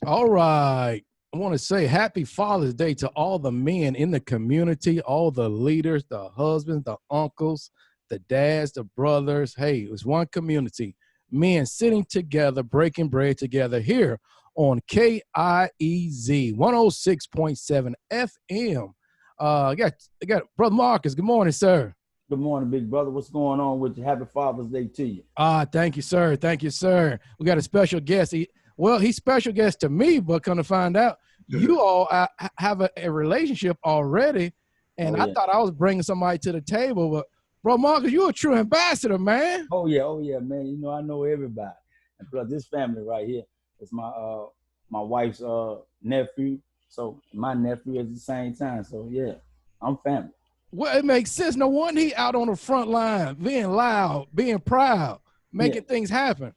All right. I want to say happy Father's Day to all the men in the community, all the leaders, the husbands, the uncles, the dads, the brothers. Hey, it was one community. Men sitting together, breaking bread together here on KIEZ 106.7 FM. I got Brother Marcus. Good morning, sir. Good morning, big brother. What's going on with you? Happy Father's Day to you. Thank you, sir. Thank you, sir. We got a special guest. He's special guest to me, but come to find out, you all have a relationship already, and Oh I yeah. thought I was bringing somebody to the table. But, bro, Marcus, you're a true ambassador, man. Oh yeah, man. You know I know everybody. And plus this family right here is my wife's nephew. So my nephew at the same time. So yeah, I'm family. Well, it makes sense. No wonder he out on the front line, being loud, being proud, Yeah, making things happen.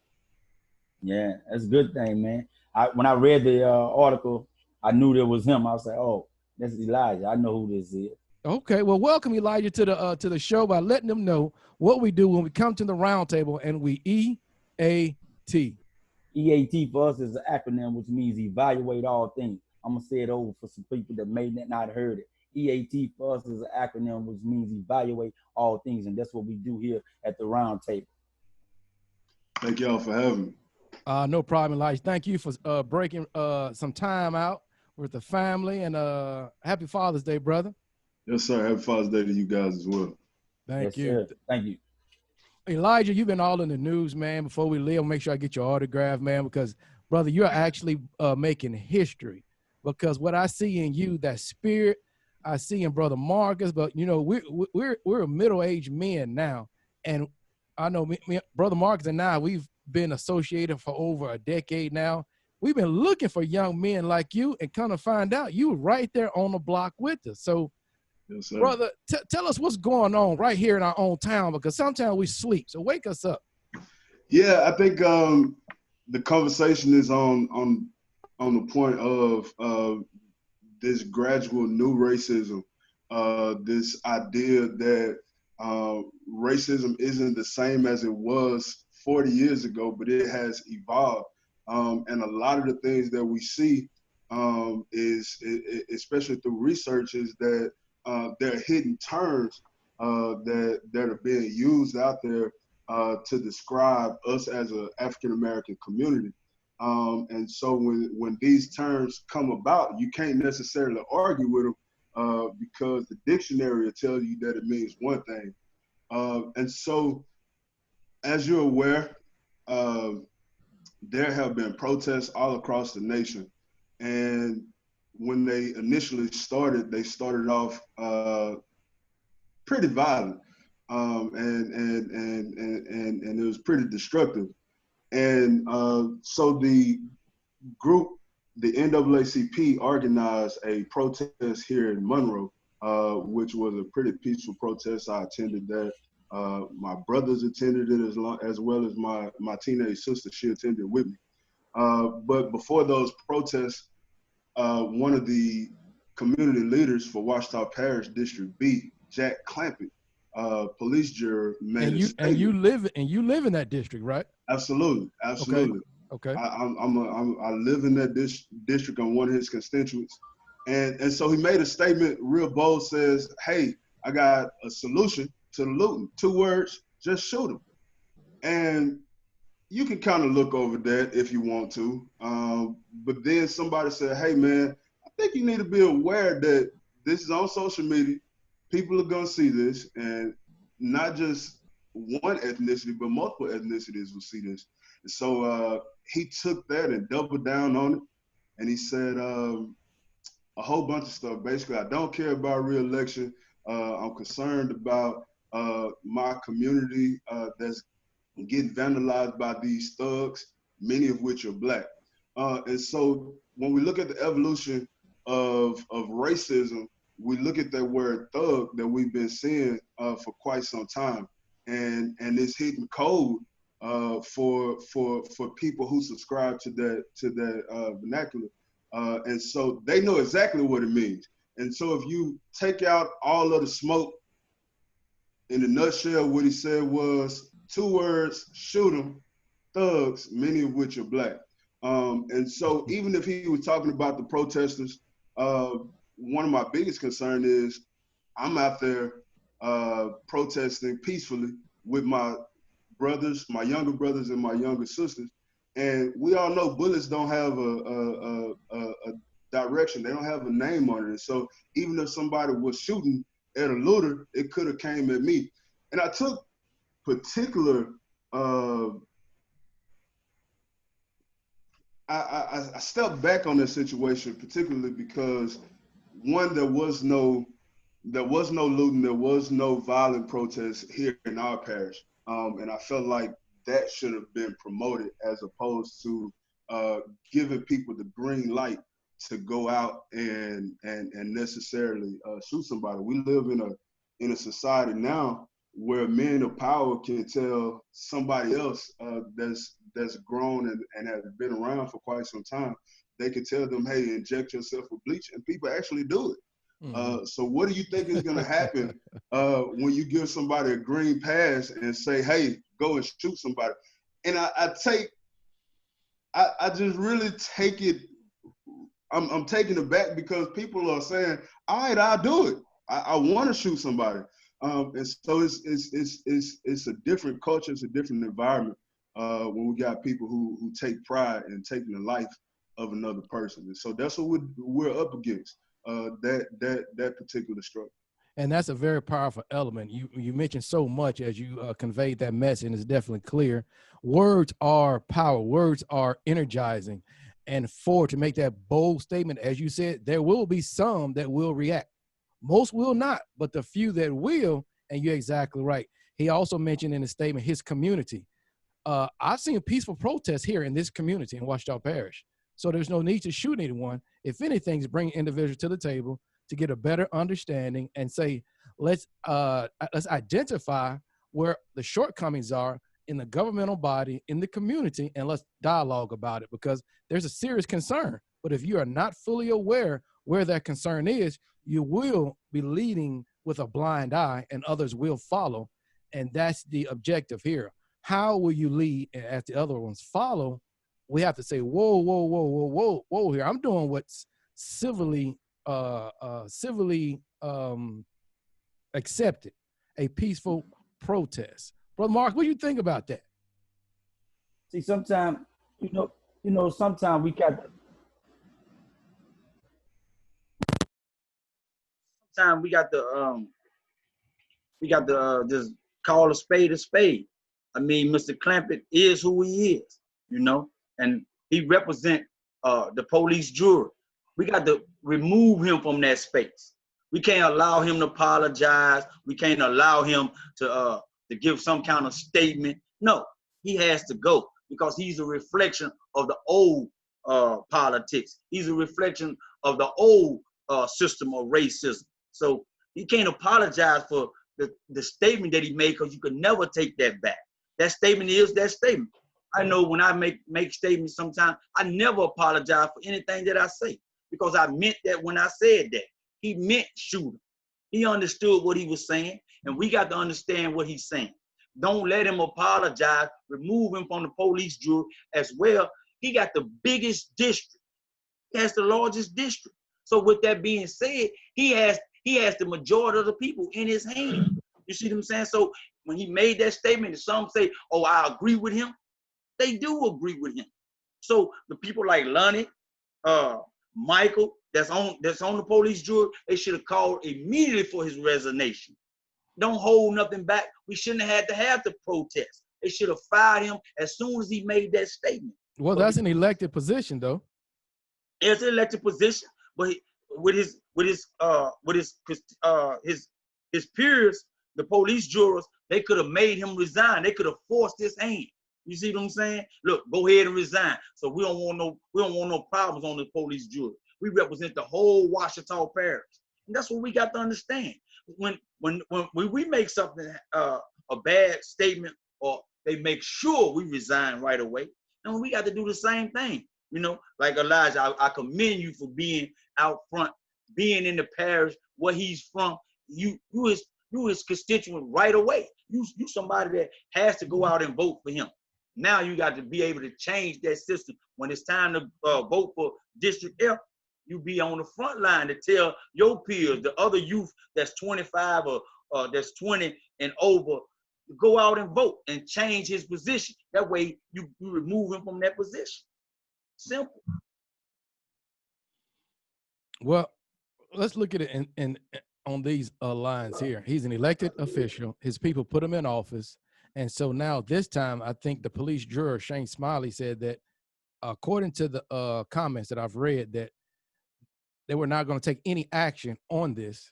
yeah, that's a good thing, man. When I read the article, I knew there was him. I was like, oh, this is Elijah. I know who this is. Okay, well, welcome Elijah to the show by letting them know what we do when we come to the roundtable and we E.A.T. E.A.T for us is an acronym which means evaluate all things. I'm gonna say it over for some people that may not heard it. E.A.T for us is an acronym which means evaluate all things, and that's what we do here at the round table. Thank y'all for having me. No problem, Elijah. Thank you for breaking some time out with the family, and happy Father's Day, brother. Yes, sir. Happy Father's Day to you guys as well. Thank Yes, you. sir. Thank you. Elijah, you've been all in the news, man. Before we leave, I'll make sure I get your autograph, man, because, brother, you're actually making history. Because what I see in you, that spirit, I see in Brother Marcus, but, you know, we're middle-aged men now, and I know Brother Marcus and I, we've been associated for over a decade now. We've been looking for young men like you, and kind of find out you were right there on the block with us. So, Yes, sir. brother, tell us what's going on right here in our own town, because sometimes we sleep. So wake us up. Yeah, I think the conversation is on the point of this gradual new racism, this idea that racism isn't the same as it was 40 years ago, but it has evolved. And a lot of the things that we see especially through research, is that there are hidden terms that are being used out there to describe us as an African American community. And so when these terms come about, you can't necessarily argue with them because the dictionary will tell you that it means one thing. And so, as you're aware, there have been protests all across the nation. And when they initially started, they started off pretty violent, and it was pretty destructive. And so the group, the NAACP, organized a protest here in Monroe, which was a pretty peaceful protest. I attended that. My brothers attended it as well as my teenage sister. She attended with me. But before those protests, one of the community leaders for Washita Parish District B, Jack Clampett, police juror, made a statement. And you live in that district, right? Absolutely, absolutely. Okay. I live in that district. I'm one of his constituents, and so he made a statement, real bold. Says, "Hey, I got a solution to the looting. 2 words: just shoot him." And you can kind of look over that if you want to, but then somebody said, "Hey, man, I think you need to be aware that this is on social media. People are gonna see this, and not just one ethnicity, but multiple ethnicities will see this." And so he took that and doubled down on it, and he said a whole bunch of stuff. Basically, I don't care about re-election. I'm concerned about my community that's getting vandalized by these thugs, many of which are Black. And so when we look at the evolution of racism, we look at that word thug that we've been seeing for quite some time, and it's hidden code for people who subscribe to that vernacular, and so they know exactly what it means. And so if you take out all of the smoke, in a nutshell, what he said was 2 words: shoot them, thugs, many of which are Black. And so even if he was talking about the protesters, one of my biggest concern is I'm out there protesting peacefully with my brothers, my younger brothers and my younger sisters. And we all know bullets don't have a direction. They don't have a name on it. So even if somebody was shooting at a looter, it could have came at me. And I took particular, I stepped back on this situation, particularly because one, there was no looting, there was no violent protest here in our parish. And I felt like that should have been promoted as opposed to giving people the green light to go out and necessarily shoot somebody. We live in a society now where men of power can tell somebody else that's grown and has been around for quite some time, they can tell them, hey, inject yourself with bleach, and people actually do it. So what do you think is going to happen when you give somebody a green pass and say, hey, go and shoot somebody? And I just really take it, I'm taking it back because people are saying, all right, I'll do it. I want to shoot somebody. And so it's a different culture, it's a different environment when we got people who take pride in taking the life of another person. And so that's what we're up against. That particular struggle. And that's a very powerful element. You mentioned so much as you conveyed that message, and it's definitely clear. Words are power. Words are energizing. And to make that bold statement, as you said, there will be some that will react. Most will not, but the few that will, and you're exactly right. He also mentioned in his statement his community. I've seen peaceful protests here in this community in Ouachita Parish. So there's no need to shoot anyone. If anything, is bring individuals to the table to get a better understanding and say, let's identify where the shortcomings are in the governmental body, in the community, and let's dialogue about it, because there's a serious concern. But if you are not fully aware where that concern is, you will be leading with a blind eye and others will follow. And that's the objective here. How will you lead and as the other ones follow? We have to say, whoa, whoa, whoa, whoa, whoa, whoa here. I'm doing what's civilly accepted, a peaceful protest. Brother Mark, what do you think about that? See, sometimes, sometimes we got to just call a spade a spade. I mean, Mr. Clampett is who he is, and he represent the police jury. We got to remove him from that space. We can't allow him to apologize. We can't allow him to give some kind of statement. No, he has to go because he's a reflection of the old politics. He's a reflection of the old system of racism. So he can't apologize for the statement that he made, because you can never take that back. That statement is that statement. I know when I make statements sometimes, I never apologize for anything that I say, because I meant that when I said that. He meant shoot him. He understood what he was saying, and we got to understand what he's saying. Don't let him apologize. Remove him from the police jury as well. He got the biggest district. He has the largest district. So with that being said, he has the majority of the people in his hand. You see what I'm saying? So when he made that statement, and some say, oh, I agree with him, they do agree with him. So the people like Lonnie, Michael, that's on the police jury, they should have called immediately for his resignation. Don't hold nothing back. We shouldn't have had to have the protest. They should have fired him as soon as he made that statement. Well, that's an elected position, though. It's an elected position, but with his peers, the police jurors, they could have made him resign. They could have forced his hand. You see what I'm saying? Look, go ahead and resign. So we don't want no problems on the police jury. We represent the whole Ouachita Parish, and that's what we got to understand. When we make something a bad statement, or they make sure we resign right away, and we got to do the same thing. Like Elijah, I commend you for being out front, being in the parish where he's from. You his constituent right away. You somebody that has to go out and vote for him. Now you got to be able to change that system. When it's time to vote for District F, you be on the front line to tell your peers, the other youth that's 25 or that's 20 and over, to go out and vote and change his position. That way you remove him from that position. Simple. Well, let's look at it in on these lines here. He's an elected official. His people put him in office. And so now this time, I think the police juror, Shane Smiley, said that according to the comments that I've read, that they were not going to take any action on this.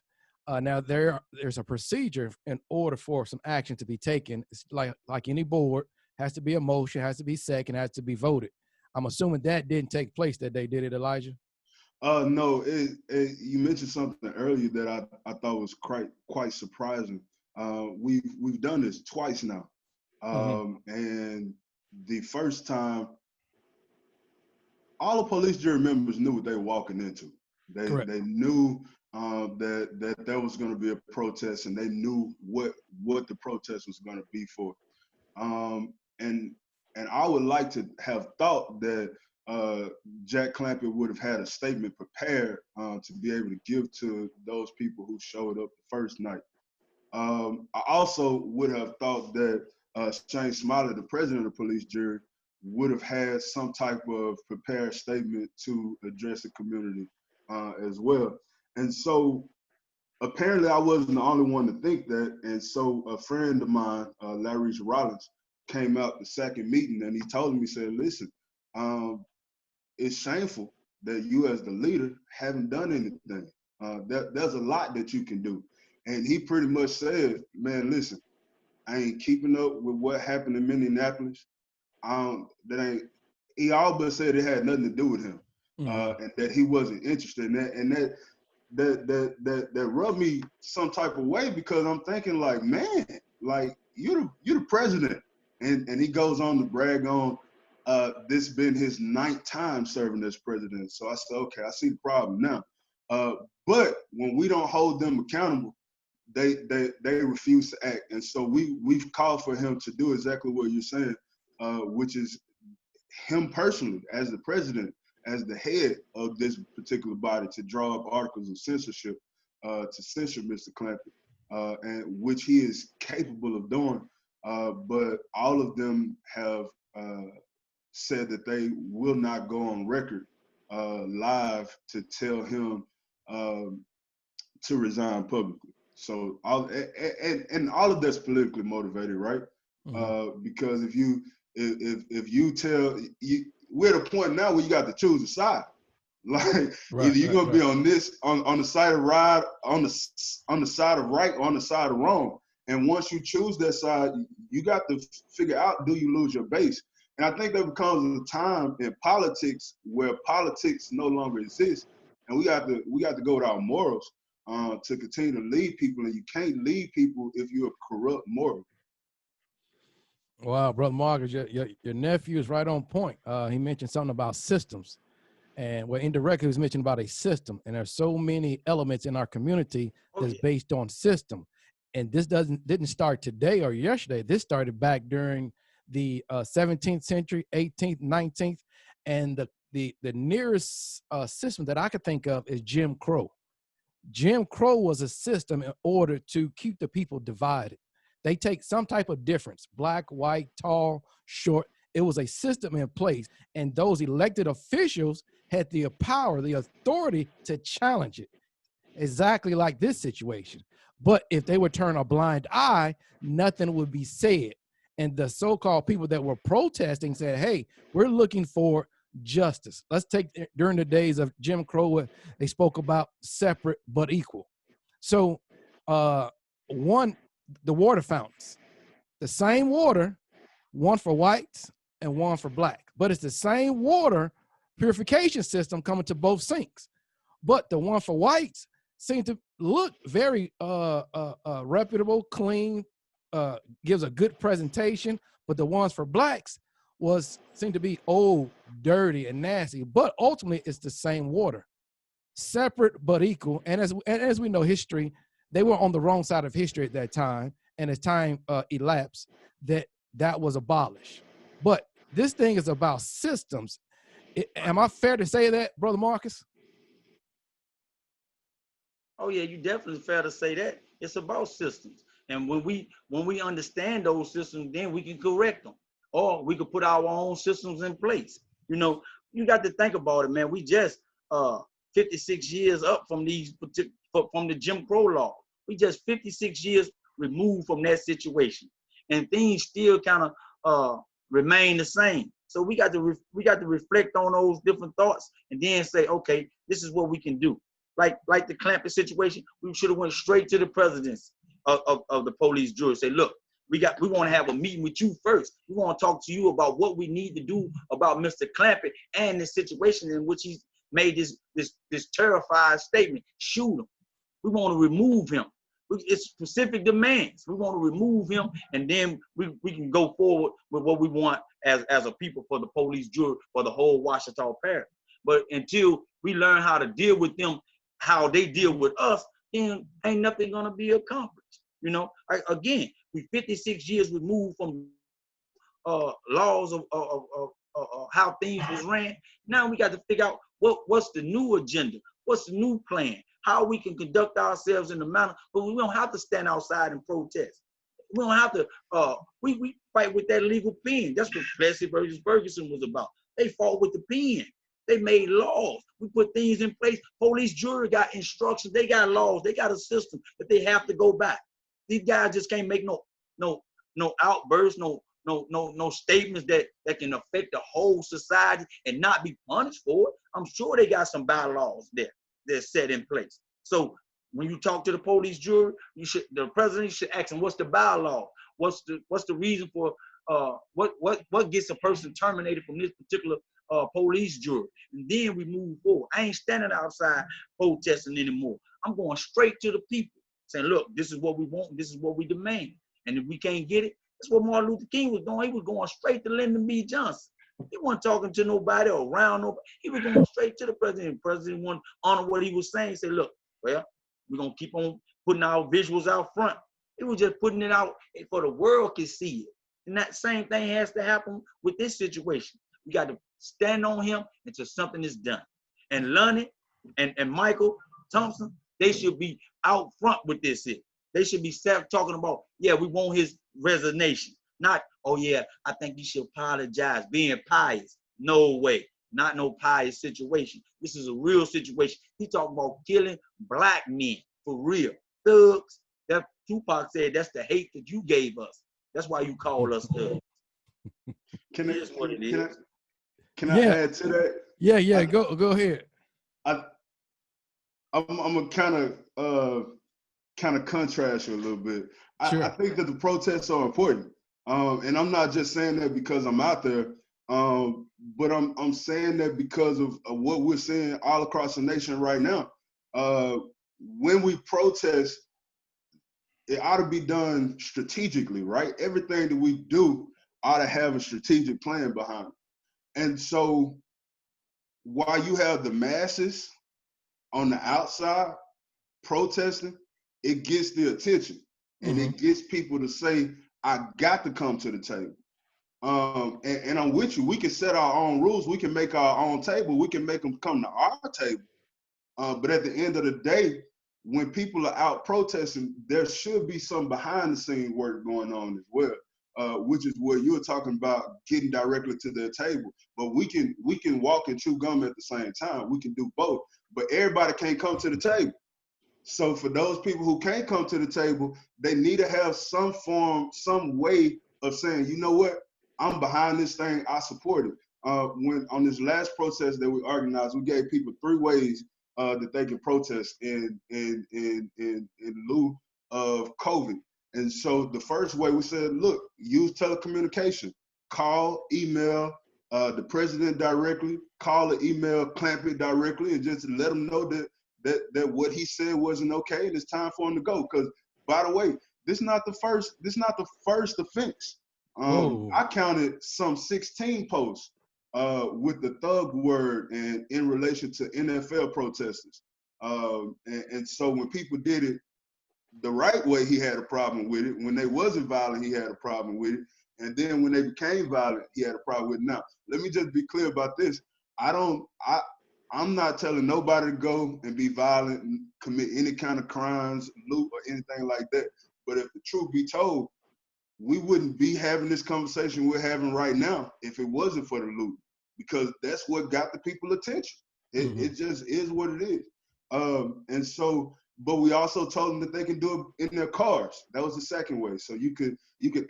Now there's a procedure in order for some action to be taken. It's like any board, has to be a motion, has to be second, has to be voted. I'm assuming that didn't take place that day, did it, Elijah? No, you mentioned something earlier that I thought was quite surprising. We've done this twice now, and the first time, all the police jury members knew what they were walking into. They knew that there was going to be a protest, and they knew what the protest was going to be for. And I would like to have thought that Jack Clampett would have had a statement prepared to be able to give to those people who showed up the first night. I also would have thought that Shane Smiley, the president of the police jury, would have had some type of prepared statement to address the community as well. And so apparently I wasn't the only one to think that. And so a friend of mine, Larry Rollins, came out the second meeting and he told me, he said, listen, it's shameful that you as the leader haven't done anything. There's a lot that you can do. And he pretty much said, man, listen, I ain't keeping up with what happened in Minneapolis. He all but said it had nothing to do with him, and that he wasn't interested in that. And that rubbed me some type of way, because I'm thinking like, man, like you're the president. And he goes on to brag on this been his 9th time serving as president. So I said, okay, I see the problem now. But when we don't hold them accountable, they refuse to act. And so we've called for him to do exactly what you're saying, which is him personally as the president, as the head of this particular body, to draw up articles of censorship to censor Mr. Clampett, and which he is capable of doing. But all of them have said that they will not go on record live to tell him to resign publicly. So all of that's politically motivated, right? Because if you tell you, we're at a point now where you got to choose a side. Like either you're gonna be on this on the side of right, on the side of right, or on the side of wrong. And once you choose that side, you got to figure out, do you lose your base? And I think there becomes a time in politics where politics no longer exists, and we got to go with our morals to continue to lead people. And you can't lead people if you're corrupt moral. Wow, Brother Marcus, your nephew is right on point. He mentioned something about systems. And well, indirectly, he was mentioning about a system. And there's so many elements in our community that's based on system. And this didn't start today or yesterday. This started back during the 17th century, 18th, 19th. And the nearest system that I could think of is Jim Crow. Jim Crow was a system in order to keep the people divided. They take some type of difference, black, white, tall, short. It was a system in place, and those elected officials had the power, the authority to challenge it, exactly like this situation. But if they would turn a blind eye, nothing would be said. And the so-called people that were protesting said, hey, we're looking for justice. Let's take during the days of Jim Crow, they spoke about separate but equal. So the water fountains, the same water, one for whites and one for black, but it's the same water purification system coming to both sinks. But the one for whites seemed to look very reputable, clean, gives a good presentation, but the ones for blacks seem to be old, dirty, and nasty. But ultimately, it's the same water, separate but equal. And as we know history, they were on the wrong side of history at that time, and as time elapsed, that was abolished. But this thing is about systems. Am I fair to say that, Brother Marcus? Oh yeah, you definitely fair to say that. It's about systems. And when we understand those systems, then we can correct them. Or we could put our own systems in place. You know, you got to think about it, man. We just 56 years up from from the Jim Crow law. We just 56 years removed from that situation. And things still kind of remain the same. So we got to reflect on those different thoughts and then say, okay, this is what we can do. Like the Clampett situation, we should have went straight to the presidents of the police jury. Say, look, we want to have a meeting with you first. We want to talk to you about what we need to do about Mr. Clampett and the situation in which he's made this terrified statement. Shoot him. We want to remove him. It's specific demands. We want to remove him, and then we can go forward with what we want as a people for the police jury for the whole Washita parish. But until we learn how to deal with them, how they deal with us, then ain't nothing gonna be accomplished. You know, again, we 56 years removed from laws of how things was ran. Now we got to figure out what's the new agenda, what's the new plan, how we can conduct ourselves in the manner, but we don't have to stand outside and protest. We don't have to, we fight with that legal pen. That's what Plessy versus Ferguson was about. They fought with the pen. They made laws. We put things in place. Police jury got instructions. They got laws. They got a system that they have to go by. These guys just can't make no outbursts, no statements that can affect the whole society and not be punished for it. I'm sure they got some bylaws there that's set in place. So when you talk to the police jury, the president should ask them, what's the bylaw? What's the reason for what gets a person terminated from this particular police jury? And then we move forward. I ain't standing outside protesting anymore. I'm going straight to the people, saying, look, this is what we want, this is what we demand. And if we can't get it, that's what Martin Luther King was doing. He was going straight to Lyndon B. Johnson. He wasn't talking to nobody or around nobody. He was going straight to the president. The president wanted to honor what he was saying. He said, look, well, we're going to keep on putting our visuals out front. He was just putting it out for the world to see it. And that same thing has to happen with this situation. We got to stand on him until something is done. And Lonnie and Michael Thompson, they should be out front with this here. They should be talking about, yeah, we want his resignation. Not, oh yeah, I think he should apologize, being pious. No way. Not no pious situation. This is a real situation. He talking about killing black men for real. Thugs. That Tupac said that's the hate that you gave us. That's why you call us thugs. Can It is what it is. Can I add to that? Yeah. Go ahead. I'm gonna kind of contrast you a little bit. Sure. I think that the protests are important, and I'm not just saying that because I'm out there, but I'm saying that because of what we're seeing all across the nation right now. When we protest, it ought to be done strategically, right? Everything that we do ought to have a strategic plan behind it. And so while you have the masses on the outside protesting, it gets the attention and it gets people to say, I got to come to the table. And I'm with you. We can set our own rules. We can make our own table. We can make them come to our table. But at the end of the day, when people are out protesting, there should be some behind the scenes work going on as well, which is what you're talking about, getting directly to their table. But we can walk and chew gum at the same time. We can do both. But everybody can't come to the table. So for those people who can't come to the table, they need to have some form, some way of saying, you know what, I'm behind this thing, I support it. When on this last protest that we organized, we gave people 3 ways that they can protest in lieu of COVID. And so the first way we said, look, use telecommunication, call, email the president directly, call or email Clampett directly, and just let them know that what he said wasn't okay, and it's time for him to go. Because by the way, this not the first offense. I counted some 16 posts with the thug word and in relation to NFL protesters. And so when people did it the right way, he had a problem with it. When they wasn't violent, he had a problem with it. And then when they became violent, he had a problem with it. Now, let me just be clear about this. I'm not telling nobody to go and be violent and commit any kind of crimes, loot, or anything like that. But if the truth be told, we wouldn't be having this conversation we're having right now if it wasn't for the loot, because that's what got the people attention. It just is what it is. And so, but we also told them that they can do it in their cars. That was the second way. So you could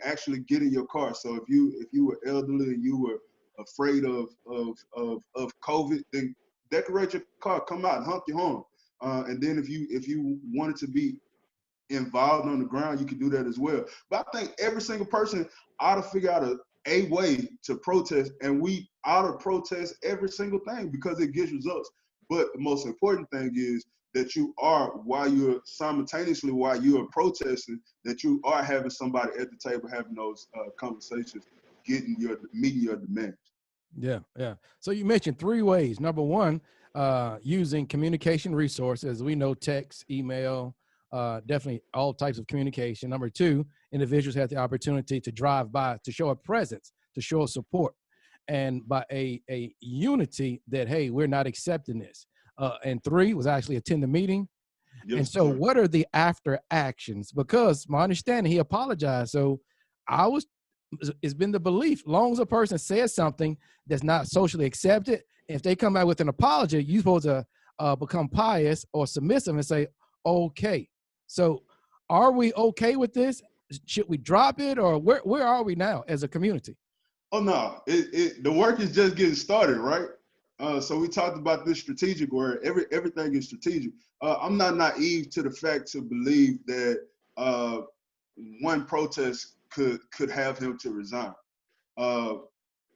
actually get in your car. So if you were elderly and you were afraid of COVID, then decorate your car, come out, honk your horn. And then if you wanted to be involved on the ground, you can do that as well. But I think every single person ought to figure out a way to protest, and we ought to protest every single thing because it gets results. But the most important thing is that you are, while you're protesting, that you are having somebody at the table having those conversations, meeting your demands. Yeah, yeah. So you mentioned 3 ways. Number one, using communication resources. We know text, email, definitely all types of communication. Number 2, individuals have the opportunity to drive by, to show a presence, to show a support, and by a unity that, hey, we're not accepting this. And 3 was actually attend the meeting. Yes, and so sir. what are the after actions? Because my understanding, he apologized. So it's been the belief, long as a person says something that's not socially accepted, if they come out with an apology, you're supposed to become pious or submissive and say, okay. So are we okay with this? Should we drop it, or where are we now as a community? Oh no, the work is just getting started, right? So we talked about this strategic word. Everything is strategic. I'm not naive to the fact to believe that one protest could have him to resign. Uh,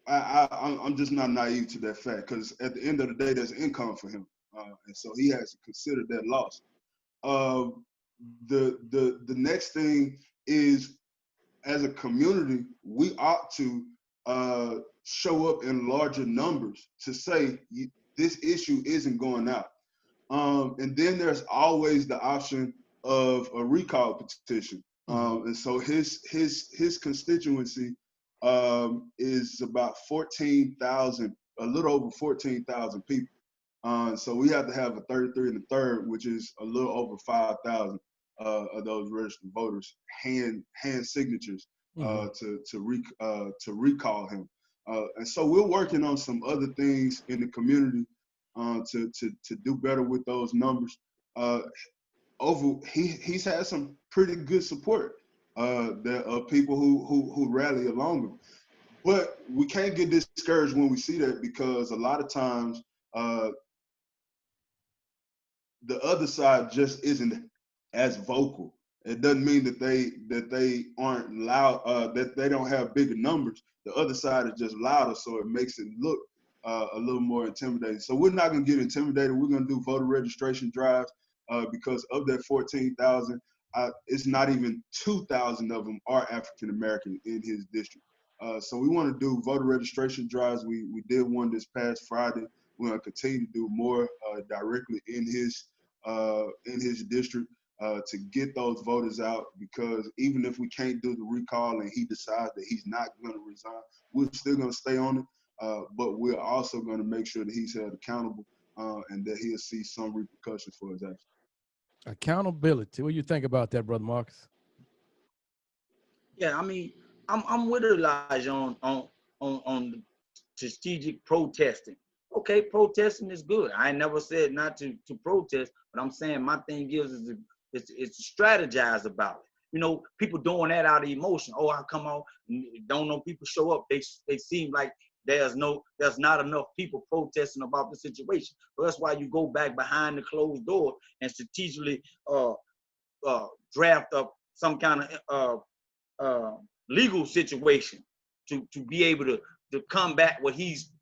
I'm just not naive to that fact, because at the end of the day, there's income for him, and so he has to consider that loss. Uh, the next thing is, as a community, we ought to show up in larger numbers to say this issue isn't going out. And then there's always the option of a recall petition. And so his constituency is about 14,000, a little over 14,000 people. So we have to have a 33 and a third, which is a little over 5,000 of those registered voters hand signatures to recall him. And so we're working on some other things in the community to do better with those numbers. He's had some pretty good support that people who rally along him. But we can't get discouraged when we see that, because a lot of times the other side just isn't as vocal. It doesn't mean that they aren't loud, that they don't have bigger numbers. The other side is just louder, so it makes it look a little more intimidating. So we're not going to get intimidated. We're going to do voter registration drives because of that 14,000, it's not even 2,000 of them are African American in his district. So we want to do voter registration drives. We did one this past Friday. We're going to continue to do more directly in his district to get those voters out, because even if we can't do the recall and he decides that he's not going to resign, we're still going to stay on it. But we're also going to make sure that he's held accountable and that he'll see some repercussions for his actions. Accountability. What do you think about that, Brother Marcus? Yeah, I mean, I'm with Elijah on the strategic protesting. Okay, protesting is good. I never said not to protest, but I'm saying my thing is to strategize about it. You know, people doing that out of emotion. Oh, I come out, don't know people show up. They seem like there's not enough people protesting about the situation. So that's why you go back behind the closed door and strategically draft up some kind of legal situation to be able to combat what he's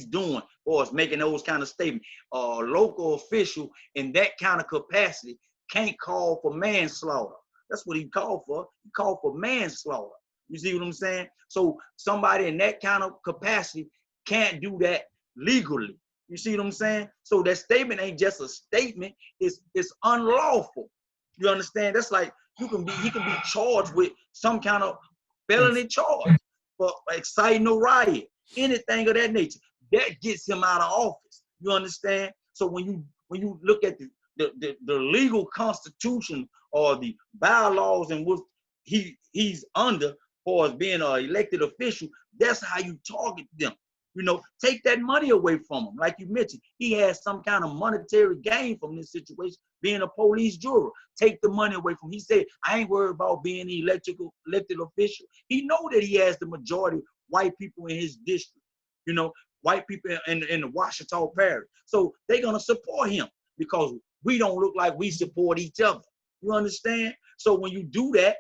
doing, or is making those kind of statements. A local official in that kind of capacity can't call for manslaughter. That's what he called for. He called for manslaughter. You see what I'm saying? So somebody in that kind of capacity can't do that legally. You see what I'm saying? So that statement ain't just a statement. It's unlawful. You understand? That's like he can be charged with some kind of felony charge. for exciting a riot, anything of that nature. That gets him out of office. You understand? So when you look at the legal constitution or the bylaws in which he's under for as being an elected official, that's how you target them. You know, take that money away from him. Like you mentioned, he has some kind of monetary gain from this situation, being a police juror. Take the money away from him. He said, I ain't worried about being an elected official. He know that he has the majority of white people in his district, you know, white people in the Washita parish. So they're going to support him because we don't look like we support each other. You understand? So when you do that,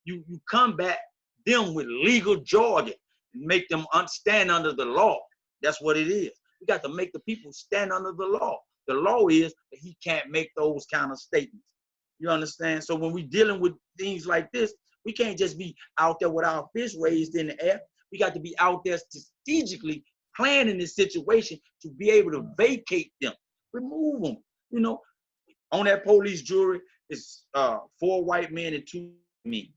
you combat them with legal jargon and make them stand under the law. That's what it is. We got to make the people stand under the law. The law is that he can't make those kind of statements. You understand? So when we're dealing with things like this, we can't just be out there with our fists raised in the air. We got to be out there strategically planning this situation to be able to vacate them, remove them. You know, on that police jury, it's 4 white men and 2 men.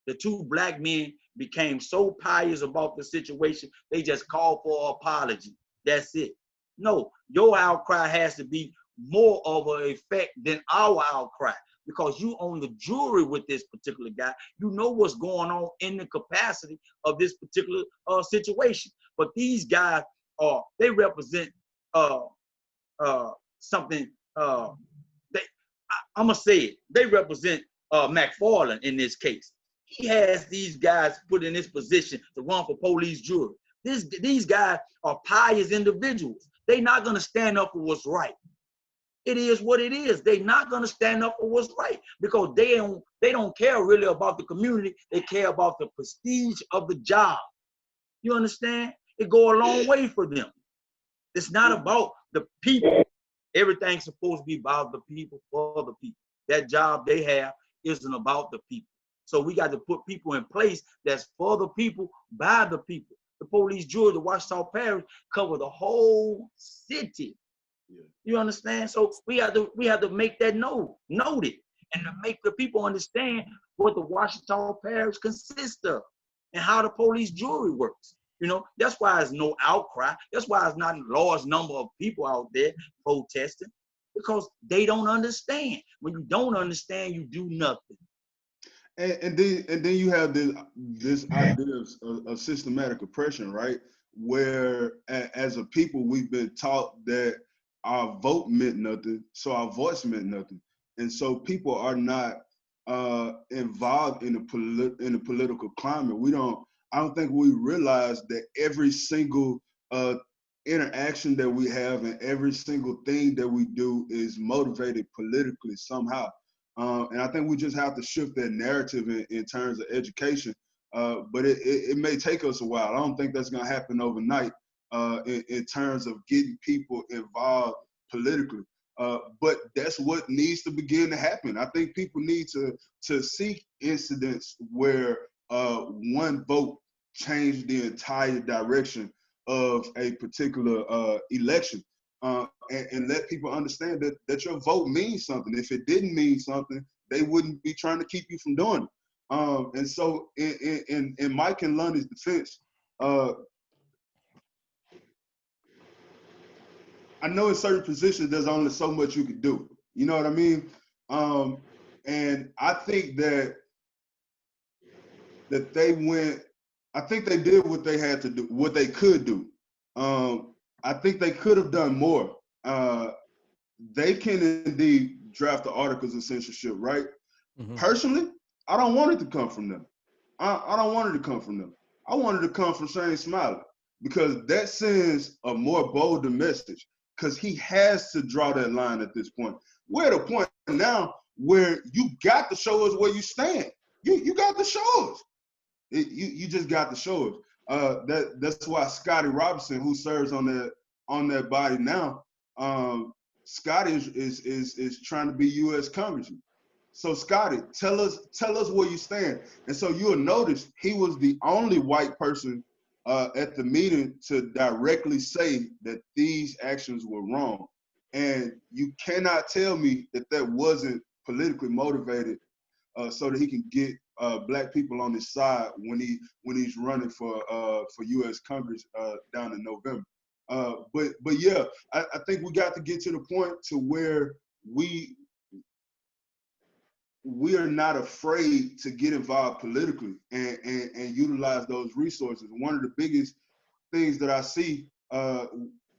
The 2 black men became so pious about the situation, they just called for an apology. That's it. No, your outcry has to be more of an effect than our outcry, because you on the jury with this particular guy. You know what's going on in the capacity of this particular situation. But these guys they represent something. I'm gonna say it. They represent McFarland in this case. He has these guys put in this position to run for police jury. These guys are pious individuals. They're not gonna stand up for what's right. It is what it is. They're not gonna stand up for what's right because they don't care really about the community. They care about the prestige of the job. You understand? It go a long way for them. It's not about the people. Everything's supposed to be about the people, for the people. That job they have isn't about the people. So we got to put people in place that's for the people, by the people. The police jury, the Washita Parish, cover the whole city. Yeah. You understand? So we have to make that noted, and to make the people understand what the Washita Parish consists of and how the police jury works. You know, that's why there's no outcry. That's why there's not a large number of people out there protesting, because they don't understand. When you don't understand, you do nothing. And then you have this idea of systematic oppression, right? Where as a people we've been taught that our vote meant nothing, so our voice meant nothing, and so people are not involved in the political climate. I don't think we realize that every single interaction that we have and every single thing that we do is motivated politically somehow. And I think we just have to shift that narrative in terms of education. But it may take us a while. I don't think that's going to happen overnight in terms of getting people involved politically. But that's what needs to begin to happen. I think people need to seek incidents where one vote changed the entire direction of a particular election. And let people understand that your vote means something. If it didn't mean something, they wouldn't be trying to keep you from doing it. And so in Mike and Lundy's defense, I know in certain positions, there's only so much you can do. You know what I mean? And I think that I think they did what they had to do, what they could do. I think they could have done more. They can indeed draft the articles of censorship, right? Mm-hmm. Personally, I don't want it to come from them. I don't want it to come from them. I want it to come from Shane Smiley, because that sends a more bolder message, because he has to draw that line at this point. We're at a point now where you got to show us where you stand. You got to show us. You just got to show us. That's why Scotty Robinson, who serves on that body now, Scotty is trying to be U.S. Congressman. So Scotty, tell us where you stand. And so you'll notice he was the only white person at the meeting to directly say that these actions were wrong. And you cannot tell me that wasn't politically motivated so that he can get black people on his side when he's running for U.S. Congress down in November. But yeah, I think we got to get to the point to where we are not afraid to get involved politically and utilize those resources. One of the biggest things that I see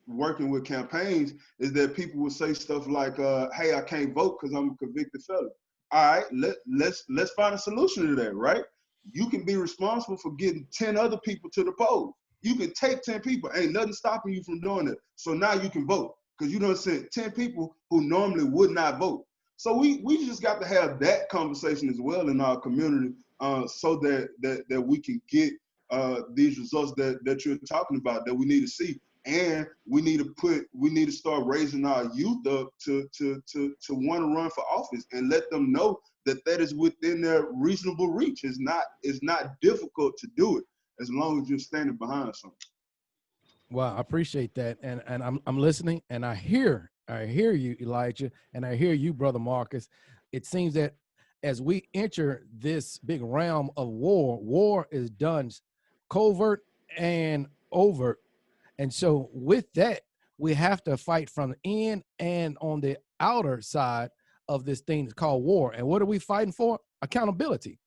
working with campaigns is that people will say stuff like, hey, I can't vote because I'm a convicted felon. All right, let's find a solution to that, right? You can be responsible for getting 10 other people to the polls. You can take 10 people, ain't nothing stopping you from doing it. So now you can vote because you done sent 10 people who normally would not vote. So we just got to have that conversation as well in our community, so that we can get these results that you're talking about that we need to see. And we need to start raising our youth up to want to run for office and let them know that is within their reasonable reach. It's not difficult to do it as long as you're standing behind something. Well, I appreciate that, and I'm listening, and I hear you, Elijah, and I hear you, Brother Marcus. It seems that as we enter this big realm of war is done covert and overt, and so with that, we have to fight from the in and on the outer side of this thing called war. And what are we fighting for? Accountability.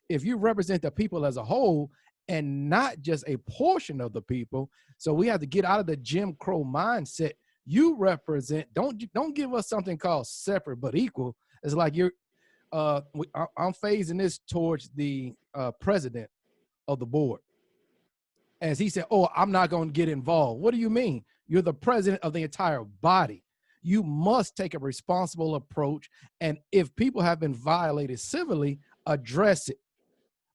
If you represent the people as a whole and not just a portion of the people, so we have to get out of the Jim Crow mindset. You represent, don't give us something called separate but equal. It's like I'm phasing this towards the president of the board. As he said, oh, I'm not going to get involved. What do you mean? You're the president of the entire body. You must take a responsible approach. And if people have been violated civilly, address it.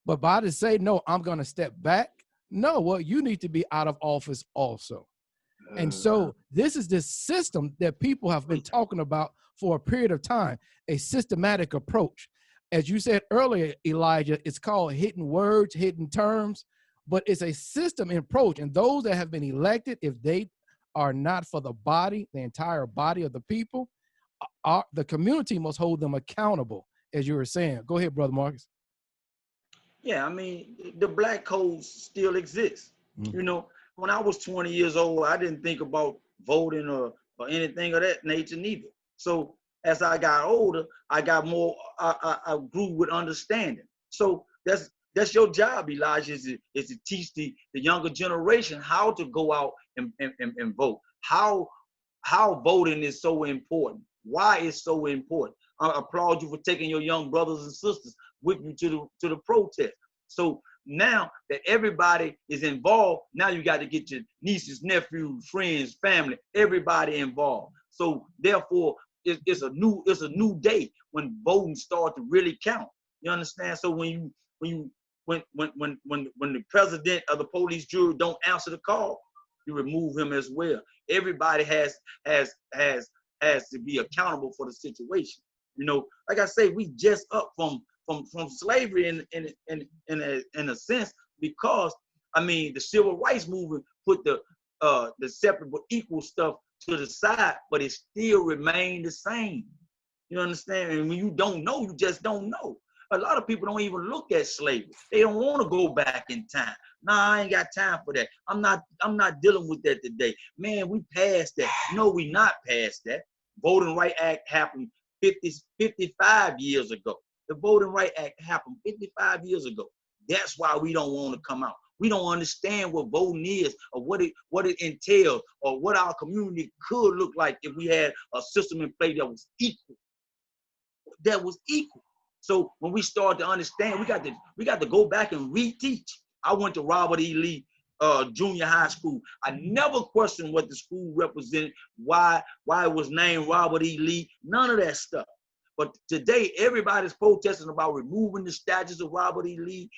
But by to say, no, I'm going to step back. No, well, you need to be out of office also. And so this is this system that people have been talking about for a period of time, a systematic approach. As you said earlier, Elijah, it's called hidden words, hidden terms, but it's a system approach. And those that have been elected, if they are not for the body, the entire body of the people, the community must hold them accountable, as you were saying. Go ahead, Brother Marcus. Yeah, I mean, the black codes still exist. Mm-hmm. You know, when I was 20 years old, I didn't think about voting or anything of that nature neither. So as I got older, I got more, I grew with understanding. So that's your job, Elijah, is to teach the younger generation how to go out and vote, how voting is so important, why it's so important. I applaud you for taking your young brothers and sisters with you to the protest. So now that everybody is involved, now you got to get your nieces, nephews, friends, family, everybody involved. So therefore, it's a new day when voting starts to really count. You understand? So when the president of the police jury don't answer the call, you remove him as well. Everybody has to be accountable for the situation. You know, like I say, we just up from slavery in a sense, because I mean the civil rights movement put the separate but equal stuff to the side, but it still remained the same. You understand? And when you don't know, you just don't know. A lot of people don't even look at slavery. They don't want to go back in time. Nah, I ain't got time for that. I'm not dealing with that today. Man, we passed that. No, we not past that. Voting Rights Act happened 55 years ago. The Voting Rights Act happened 55 years ago. That's why we don't want to come out. We don't understand what voting is, or what it entails, or what our community could look like if we had a system in place that was equal. So when we start to understand, we got to go back and reteach. I went to Robert E. Lee junior high school. I never questioned what the school represented, why it was named Robert E. Lee, none of that stuff. But today, everybody's protesting about removing the statues of Robert E. Lee,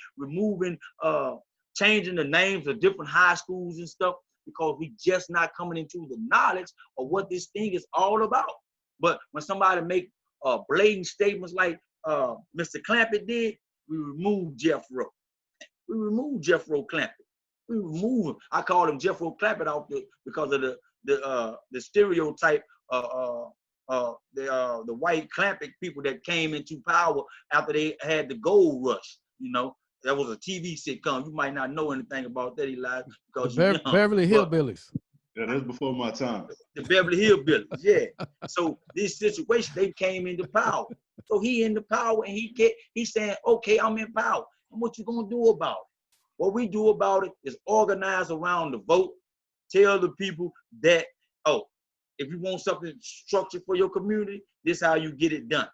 changing the names of different high schools and stuff, because we just not coming into the knowledge of what this thing is all about. But when somebody make blatant statements like Mr. Clampett did, we removed Jeff Rowe. We removed Jeff Rowe Clampett. We removed him. I called him Jeff Rowe Clampett off because of the stereotype. The white Clampett people that came into power after they had the gold rush. You know, that was a TV sitcom. You might not know anything about that, Elijah, The because you young. Beverly But Hillbillies. Yeah, that's before my time. the Beverly Hillbillies, yeah. So this situation, they came into power. So he in the power, and he's saying, okay, I'm in power. And what you gonna do about it? What we do about it is organize around the vote. Tell the people that, oh, if you want something structured for your community, this is how you get it done.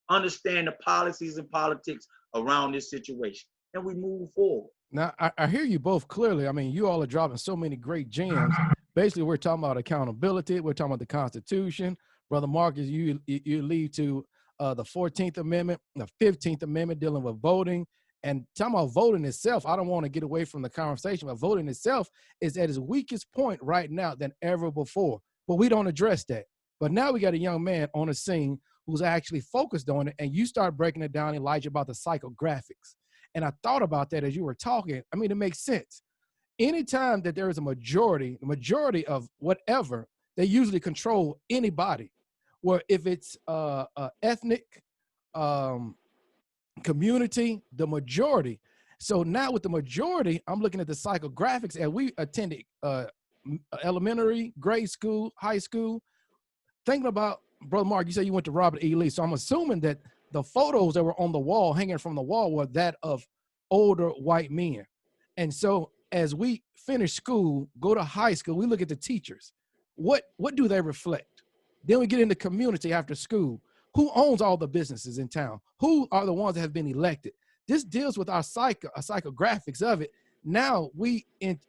Understand the policies and politics around this situation, and we move forward. Now, I hear you both clearly. I mean, you all are dropping so many great gems. Basically, we're talking about accountability. We're talking about the Constitution. Brother Marcus, you lead to the 14th Amendment, the 15th Amendment dealing with voting. And talking about voting itself, I don't want to get away from the conversation, but voting itself is at its weakest point right now than ever before. But we don't address that. But now we got a young man on the scene who's actually focused on it. And you start breaking it down, Elijah, about the psychographics. And I thought about that as you were talking. I mean, it makes sense. Anytime that there is a majority, the majority of whatever, they usually control anybody. Where if it's ethnic, community, the majority. So now with the majority, I'm looking at the psychographics, and we attended elementary, grade school, high school. Thinking about, Brother Mark, you said you went to Robert E. Lee. So I'm assuming that the photos that were on the wall, hanging from the wall, were that of older white men. And so as we finish school, go to high school, we look at the teachers. What do they reflect? Then we get into community after school. Who owns all the businesses in town? Who are the ones that have been elected? This deals with our psychographics of it. Now we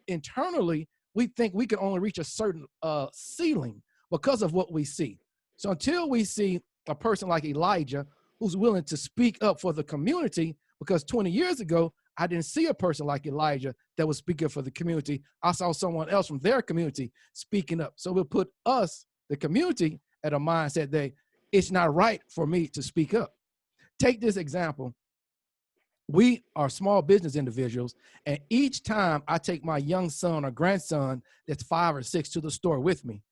internally, we think we can only reach a certain ceiling because of what we see. So until we see a person like Elijah who's willing to speak up for the community, because 20 years ago, I didn't see a person like Elijah that was speaking for the community. I saw someone else from their community speaking up. So we'll put us, the community, at a mindset that it's not right for me to speak up. Take this example. We are small business individuals, and each time I take my young son or grandson that's 5 or 6 to the store with me,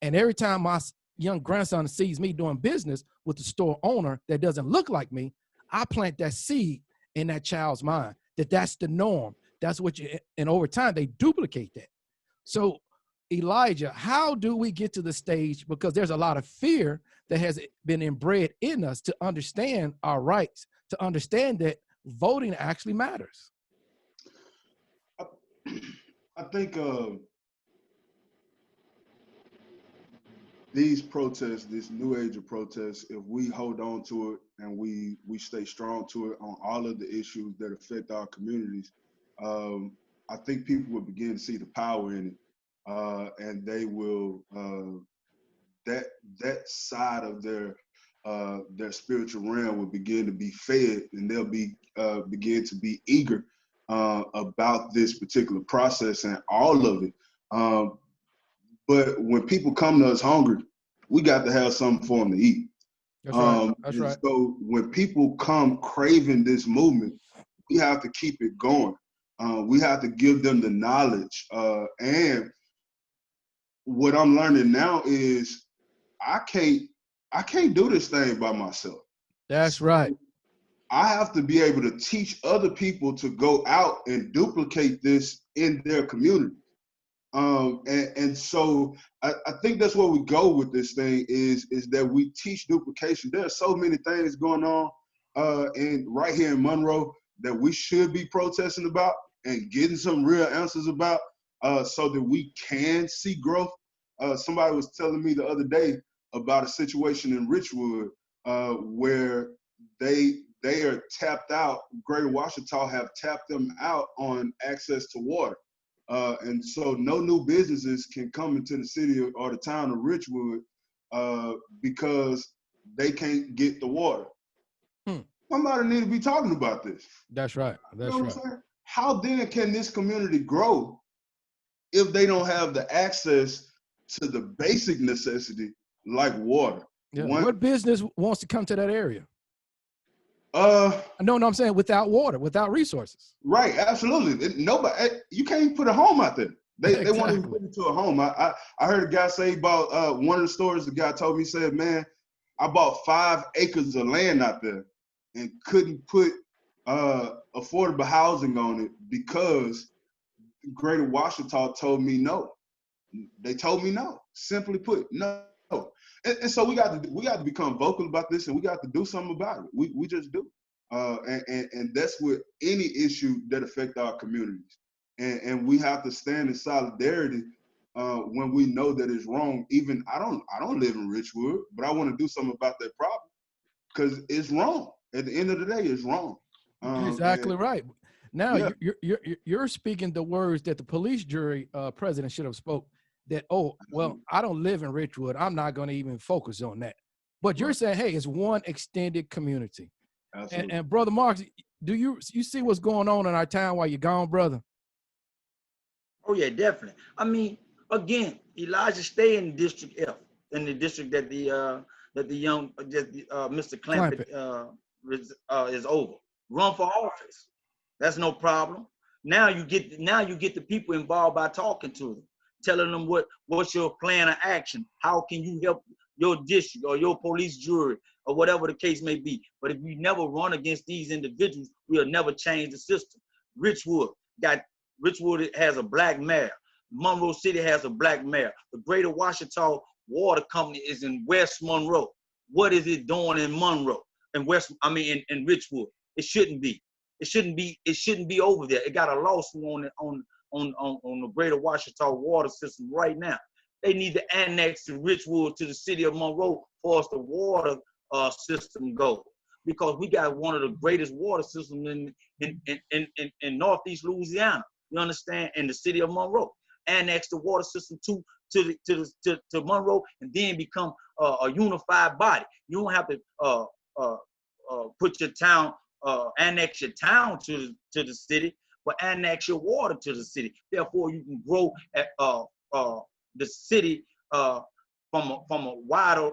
and every time my young grandson sees me doing business with the store owner that doesn't look like me, I plant that seed in that child's mind that that's the norm. That's what you, and over time they duplicate that. So Elijah, how do we get to the stage? Because there's a lot of fear that has been inbred in us to understand our rights, to understand that voting actually matters. I think these protests, this new age of protests, if we hold on to it and we stay strong to it on all of the issues that affect our communities, I think people will begin to see the power in it, and they will that side of their spiritual realm will begin to be fed, and they'll be begin to be eager about this particular process and all of it. But when people come to us hungry, we got to have something for them to eat. That's right. That's right. So when people come craving this movement, we have to keep it going. We have to give them the knowledge. And what I'm learning now is I can't do this thing by myself. That's right. I have to be able to teach other people to go out and duplicate this in their community. And so I think that's where we go with this thing is that we teach duplication. There are so many things going on right here in Monroe that we should be protesting about and getting some real answers about so that we can see growth. Somebody was telling me the other day about a situation in Richwood where they are tapped out. Greater Washita have tapped them out on access to water. And so no new businesses can come into the city or the town of Richwood because they can't get the water. Somebody need to be talking about this. That's right. That's right. How then can this community grow if they don't have the access to the basic necessity like water? Yeah. What business wants to come to that area? No, I'm saying without water, without resources. Right, absolutely. Nobody, you can't put a home out there. They want to put into a home. I heard a guy say about one of the stories. The guy told me, he said, "Man, I bought 5 acres of land out there and couldn't put affordable housing on it because Greater Washington told me no. They told me no. Simply put, no. And so we got to become vocal about this, and we got to do something about it. We just do. And that's with any issue that affect our communities. And we have to stand in solidarity when we know that it's wrong. Even I don't live in Richwood, but I want to do something about that problem because it's wrong. At the end of the day, it's wrong. Exactly right. Now Yeah. you're speaking the words that the police jury president should have spoke. That, oh well, I don't live in Richwood, I'm not going to even focus on that. But you're Right. saying, hey, it's one extended community. Absolutely. And brother Mark, do you see what's going on in our town while you're gone, brother? Oh yeah, definitely. I mean, again, Elijah stay in District F, in the district that the young Mr. Clampett is over. Run for office. That's no problem. Now you get the people involved by talking to them, telling them what's your plan of action. How can you help your district or your police jury or whatever the case may be. But if we never run against these individuals, we'll never change the system. Richwood has a black mayor. Monroe City has a black mayor. The Greater Washington Water Company is in West Monroe. What is it doing in Monroe? In Richwood? It shouldn't be. It shouldn't be over there. It got a lawsuit on the Greater Washington water system right now. They need to annex the Richwood to the city of Monroe for us the water system go. Because we got one of the greatest water systems in Northeast Louisiana. You understand? In the city of Monroe. Annex the water system to Monroe and then become a unified body. You don't have to put your town, annex your town to the city, but annex your water to the city. Therefore, you can grow at the city from a wider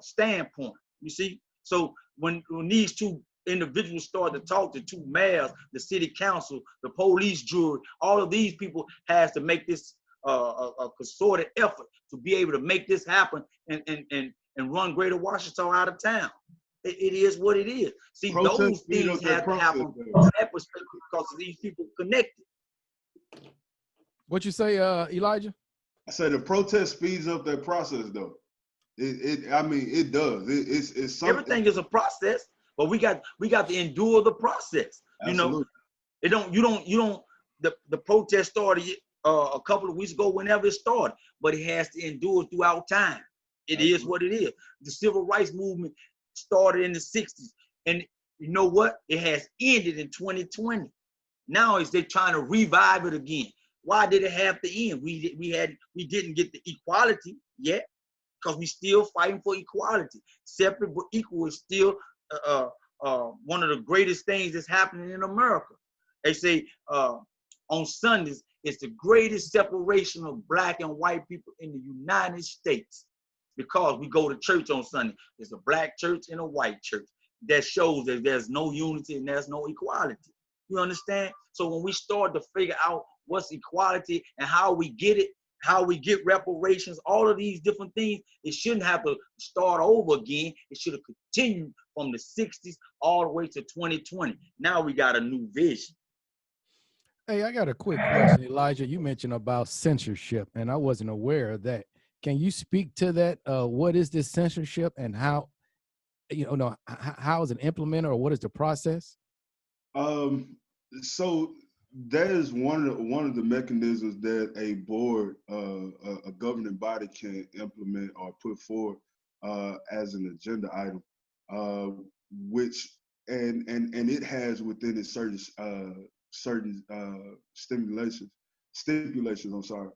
standpoint. You see, so when these two individuals start to talk, the two mayors, the city council, the police jury, all of these people has to make this a concerted effort to be able to make this happen and run Greater Washington out of town. It is what it is. See, those things have to happen from that perspective because these people connected. What you say, Elijah? I say the protest speeds up that process, though. It does. It's something. Everything is a process, but we got to endure the process. Absolutely. You know, the protest started a couple of weeks ago, whenever it started, but it has to endure throughout time. It Absolutely. Is what it is. The civil rights movement started in the 60s, and you know what? It has ended in 2020. Now they're trying to revive it again. Why did it have to end? We didn't get the equality yet because we still fighting for equality. Separate but equal is still one of the greatest things that's happening in America. They say on Sundays, it's the greatest separation of black and white people in the United States because we go to church on Sunday. There's a black church and a white church. That shows that there's no unity and there's no equality. You understand? So when we start to figure out what's equality and how we get it, how we get reparations, all of these different things, it shouldn't have to start over again. It should have continued from the 60s all the way to 2020. Now we got a new vision. Hey, I got a quick question, Elijah. You mentioned about censorship, and I wasn't aware of that. Can you speak to that? What is this censorship, and how is it implemented, or what is the process? So that is one of the mechanisms that a board, a governing body, can implement or put forward as an agenda item, which and it has within it certain stipulations. I'm sorry,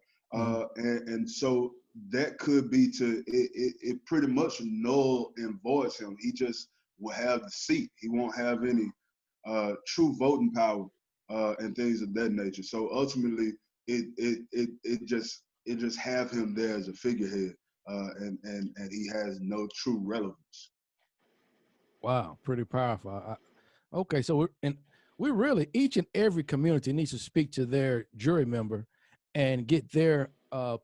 and so that could be it pretty much null and void him. He just will have the seat. He won't have any true voting power and things of that nature. So ultimately, it just have him there as a figurehead, and he has no true relevance. Wow, pretty powerful. Okay, so we really, each and every community needs to speak to their jury member and get their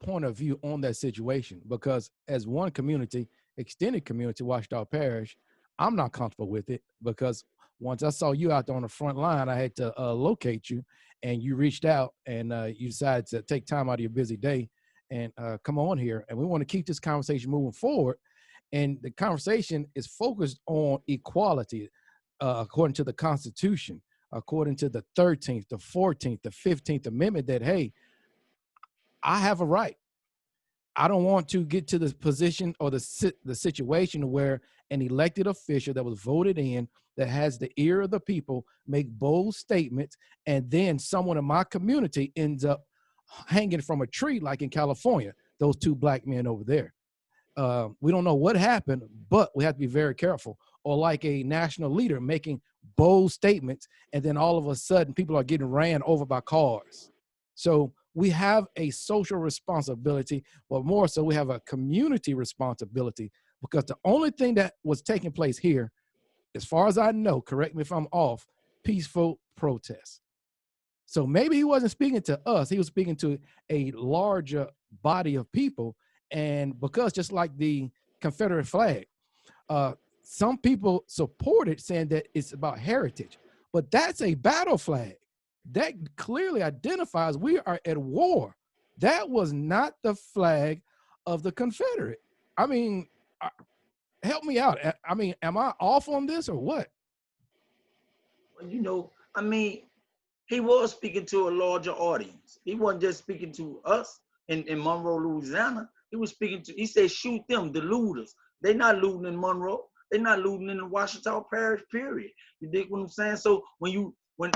point of view on that situation, because as one community, extended community, Washita Parish, I'm not comfortable with it because once I saw you out there on the front line, I had to locate you, and you reached out, and you decided to take time out of your busy day and come on here. And we want to keep this conversation moving forward. And the conversation is focused on equality according to the Constitution, according to the 13th, the 14th, the 15th Amendment, that, hey, I have a right. I don't want to get to the position or the situation where an elected official that was voted in, that has the ear of the people, make bold statements, and then someone in my community ends up hanging from a tree, like in California, those two black men over there. We don't know what happened, but we have to be very careful. Or like a national leader making bold statements, and then all of a sudden people are getting ran over by cars. So we have a social responsibility, but more so we have a community responsibility, because the only thing that was taking place here, as far as I know, correct me if I'm off, peaceful protests. So maybe he wasn't speaking to us, he was speaking to a larger body of people. And because just like the Confederate flag, some people support it, saying that it's about heritage, but that's a battle flag. That clearly identifies we are at war. That was not the flag of the Confederate. I mean, help me out. I mean, am I off on this or what? Well, I mean, he was speaking to a larger audience. He wasn't just speaking to us in Monroe, Louisiana. He was speaking to, he said, shoot them, the looters. They're not looting in Monroe. They're not looting in the Washita Parish, period. You dig what I'm saying? So when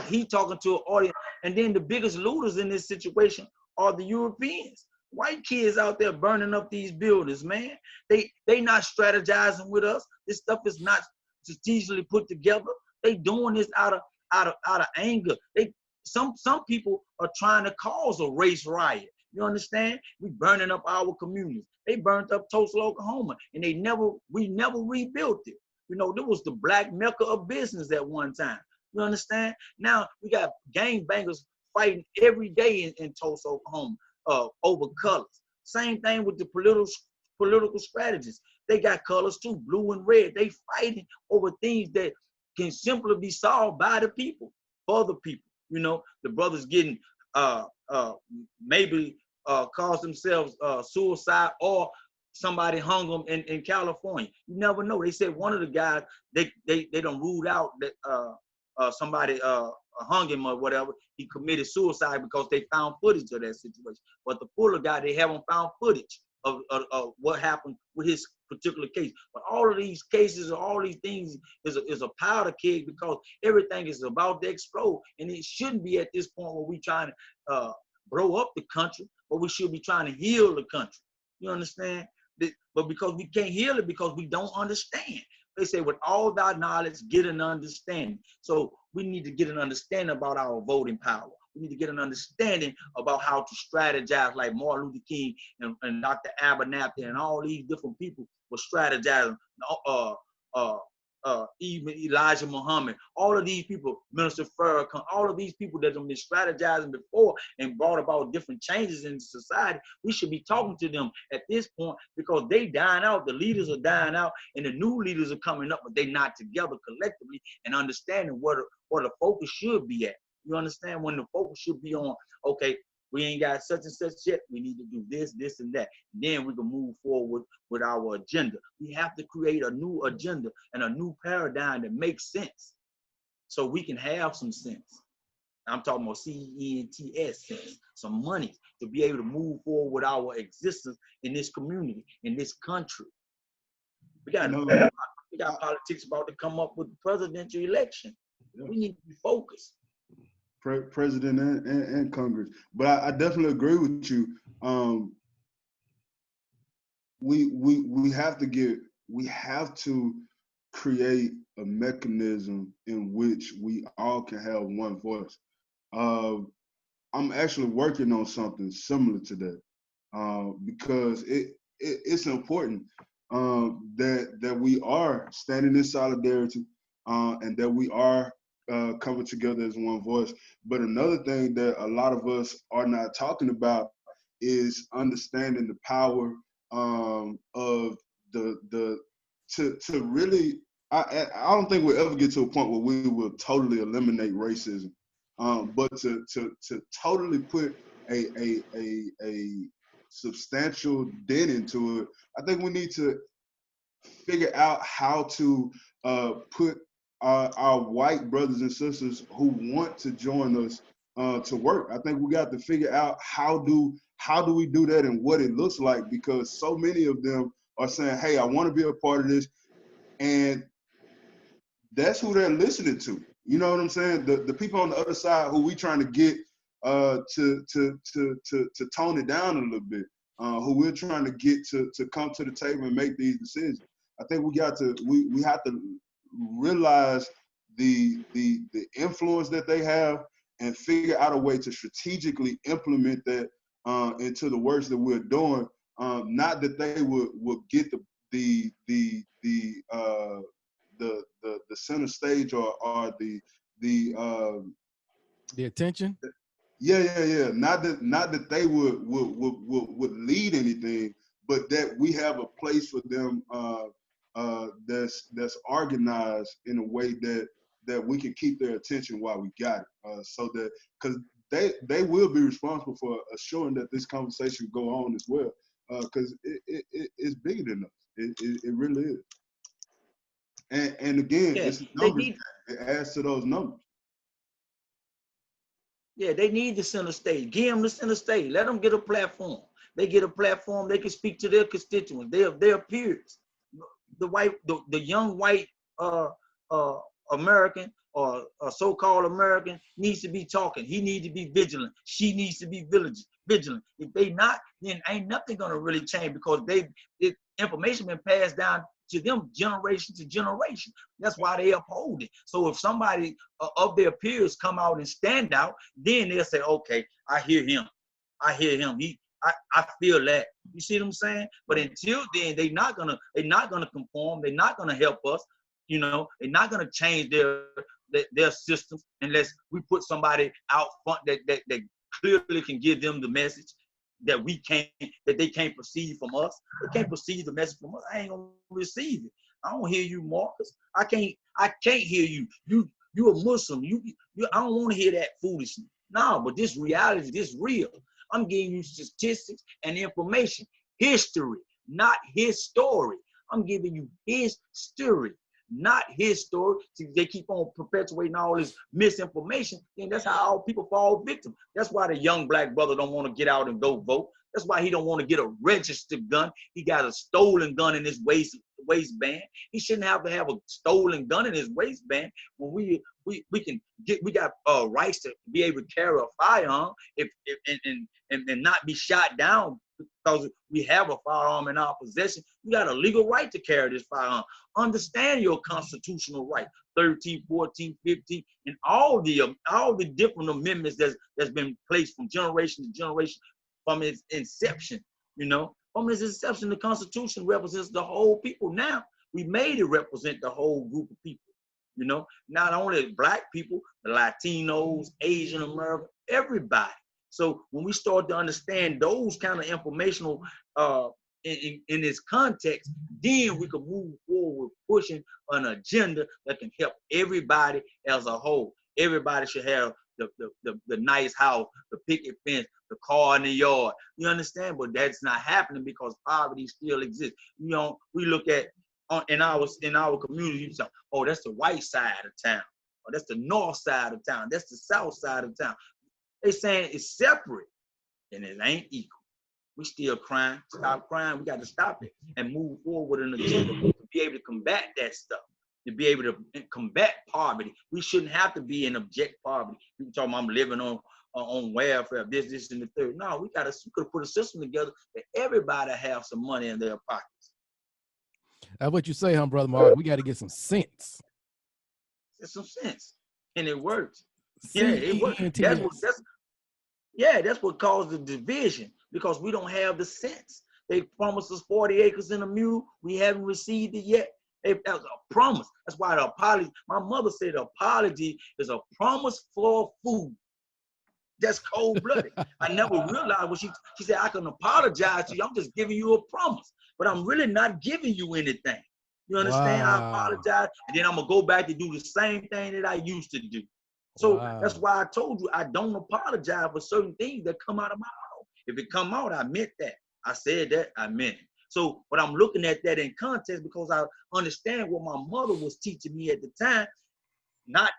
he talking to an audience, and then the biggest looters in this situation are the Europeans. White kids out there burning up these buildings, man. They not strategizing with us. This stuff is not strategically put together. They doing this out of anger. Some people are trying to cause a race riot. You understand? We burning up our communities. They burnt up Tulsa, Oklahoma, and we never rebuilt it. There was the black mecca of business at one time. You understand? Now we got gangbangers fighting every day in Tulsa, Oklahoma, over colors. Same thing with the political strategists. They got colors too, blue and red. They fighting over things that can simply be solved by the people, for the people. The brothers getting maybe caused themselves suicide, or somebody hung them in California. You never know. They said one of the guys, they done ruled out that somebody hung him or whatever. He committed suicide because they found footage of that situation. But the Fuller guy, they haven't found footage of what happened with his particular case. But all of these cases, all these things is a powder keg, because everything is about to explode. And it shouldn't be at this point where we trying to blow up the country, but we should be trying to heal the country. You understand? But because we can't heal it, because we don't understand. They say, with all thy knowledge, get an understanding. So we need to get an understanding about our voting power. We need to get an understanding about how to strategize, like Martin Luther King and Dr. Abernathy and all these different people were strategizing. Even Elijah Muhammad, all of these people, Minister Farrakhan, all of these people that have been strategizing before and brought about different changes in society. We should be talking to them at this point, because they dying out. The leaders are dying out, and the new leaders are coming up, but they not together collectively and understanding where the focus should be at. You understand? When the focus should be on, okay, we ain't got such and such yet. We need to do this, this, and that. And then we can move forward with our agenda. We have to create a new agenda and a new paradigm that makes sense, so we can have some sense. I'm talking about CENTS sense, some money to be able to move forward with our existence in this community, in this country. We got politics about to come up with the presidential election. Yeah. We need to be focused. President and Congress. But I definitely agree with you. We have to create a mechanism in which we all can have one voice. I'm actually working on something similar to that, because it's important that we are standing in solidarity, and that we are coming together as one voice. But another thing that a lot of us are not talking about is understanding the power of to really I don't think we'll ever get to a point where we will totally eliminate racism. But to totally put a substantial dent into it, I think we need to figure out how to put our white brothers and sisters who want to join us to work. I think we got to figure out how do we do that and what it looks like, because so many of them are saying, hey, I want to be a part of this, and that's who they're listening to. You know what I'm saying? The people on the other side who we trying to get to tone it down a little bit, who we're trying to get to come to the table and make these decisions. I think we have to realize the influence that they have and figure out a way to strategically implement that into the works that we're doing. Not that they would get the center stage or The attention. yeah. Not that they would lead anything, but that we have a place for them that's organized in a way that we can keep their attention while we got it. So that, because they will be responsible for assuring that this conversation go on as well. Because it's bigger than us. It really is. And again, Yeah, it's they numbers. need. It adds to those numbers. Yeah, they need the center stage. Give them the center stage. Let them get a platform. They get a platform. They can speak to their constituents, their peers. The young white uh, uh, American or so-called American needs to be talking. He needs to be vigilant. She needs to be vigilant. If they not, then ain't nothing gonna really change, because information been passed down to them generation to generation. That's why they uphold it. So if somebody of their peers come out and stand out, then they'll say, okay, I hear him. I hear him. I feel that. You see what I'm saying? But until then, they're not gonna conform. They're not gonna help us. You know, they're not gonna change their systems unless we put somebody out front that clearly can give them the message that they can't perceive from us. They can't perceive the message from us. I ain't gonna receive it. I don't hear you, Marcus. I can't hear you. You a Muslim. I don't want to hear that foolishness. No, but this reality, this real. I'm giving you statistics and information. History, not his story. I'm giving you his story, not his story. So they keep on perpetuating all this misinformation, and that's how all people fall victim. That's why the young black brother don't want to get out and go vote. That's why he don't want to get a registered gun. He got a stolen gun in his waistband. He shouldn't have to have a stolen gun in his waistband when we got rights to be able to carry a firearm and not be shot down because we have a firearm in our possession. You got a legal right to carry this firearm. Understand your constitutional right, 13, 14, 15, and all the different amendments that's been placed from generation to generation from its inception. You know, from its inception, the Constitution represents the whole people. Now we made it represent the whole group of people. You know, not only black people, the Latinos, Asian American, everybody. So when we start to understand those kind of informational in this context, then we can move forward pushing an agenda that can help everybody as a whole. Everybody should have the nice house, the picket fence, the car in the yard. You understand? But that's not happening because poverty still exists. You know, we look at in our community, say, oh, that's the white side of town, or that's the north side of town, that's the south side of town. They saying it's separate, and it ain't equal. We still crying. Stop crying. We got to stop it and move forward with an agenda to be able to combat that stuff, to be able to combat poverty. We shouldn't have to be in abject poverty. People talking about I'm living on welfare, this, and the third. No, we could have put a system together that everybody have some money in their pockets. That's what you say, huh, Brother Mark? We got to get some sense. It's some sense, and it works. Yeah, it works. That's what caused the division, because we don't have the sense. They promised us 40 acres and a mule. We haven't received it yet. That was a promise. That's why the apology. My mother said the apology is a promise for food. That's cold-blooded. I never realized when she said, I can apologize to you. I'm just giving you a promise, but I'm really not giving you anything. You understand? I Wow. apologize, and then I'm gonna go back to do the same thing that I used to do. So that's Wow. why I told you I don't apologize for certain things that come out of my mouth. If it come out, I meant that. I said that, I meant it. So, but I'm looking at that in context because I understand what my mother was teaching me at the time. Not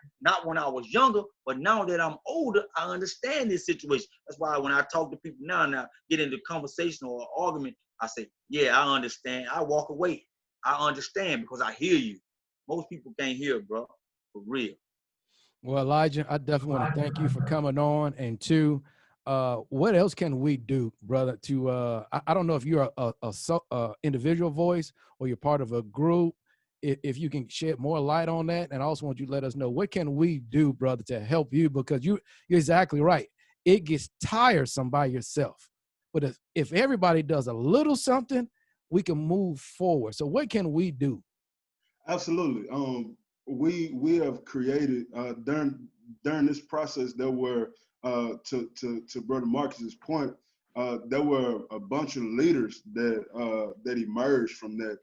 when I was younger, but now that I'm older, I understand this situation. That's why when I talk to people now get into conversation or argument, I say, yeah, I understand. I walk away. I understand because I hear you. Most people can't hear, bro, for real. Well, Elijah, I definitely want to thank you for coming on. And two, what else can we do, brother? To I don't know if you're a individual voice or you're part of a group. If you can shed more light on that, and I also want you to let us know what can we do, brother, to help you, because you're exactly right. It gets tiresome by yourself, but if everybody does a little something, we can move forward. So what can we do? Absolutely. We have created during this process. There were to Brother Marcus's point. There were a bunch of leaders that emerged from that.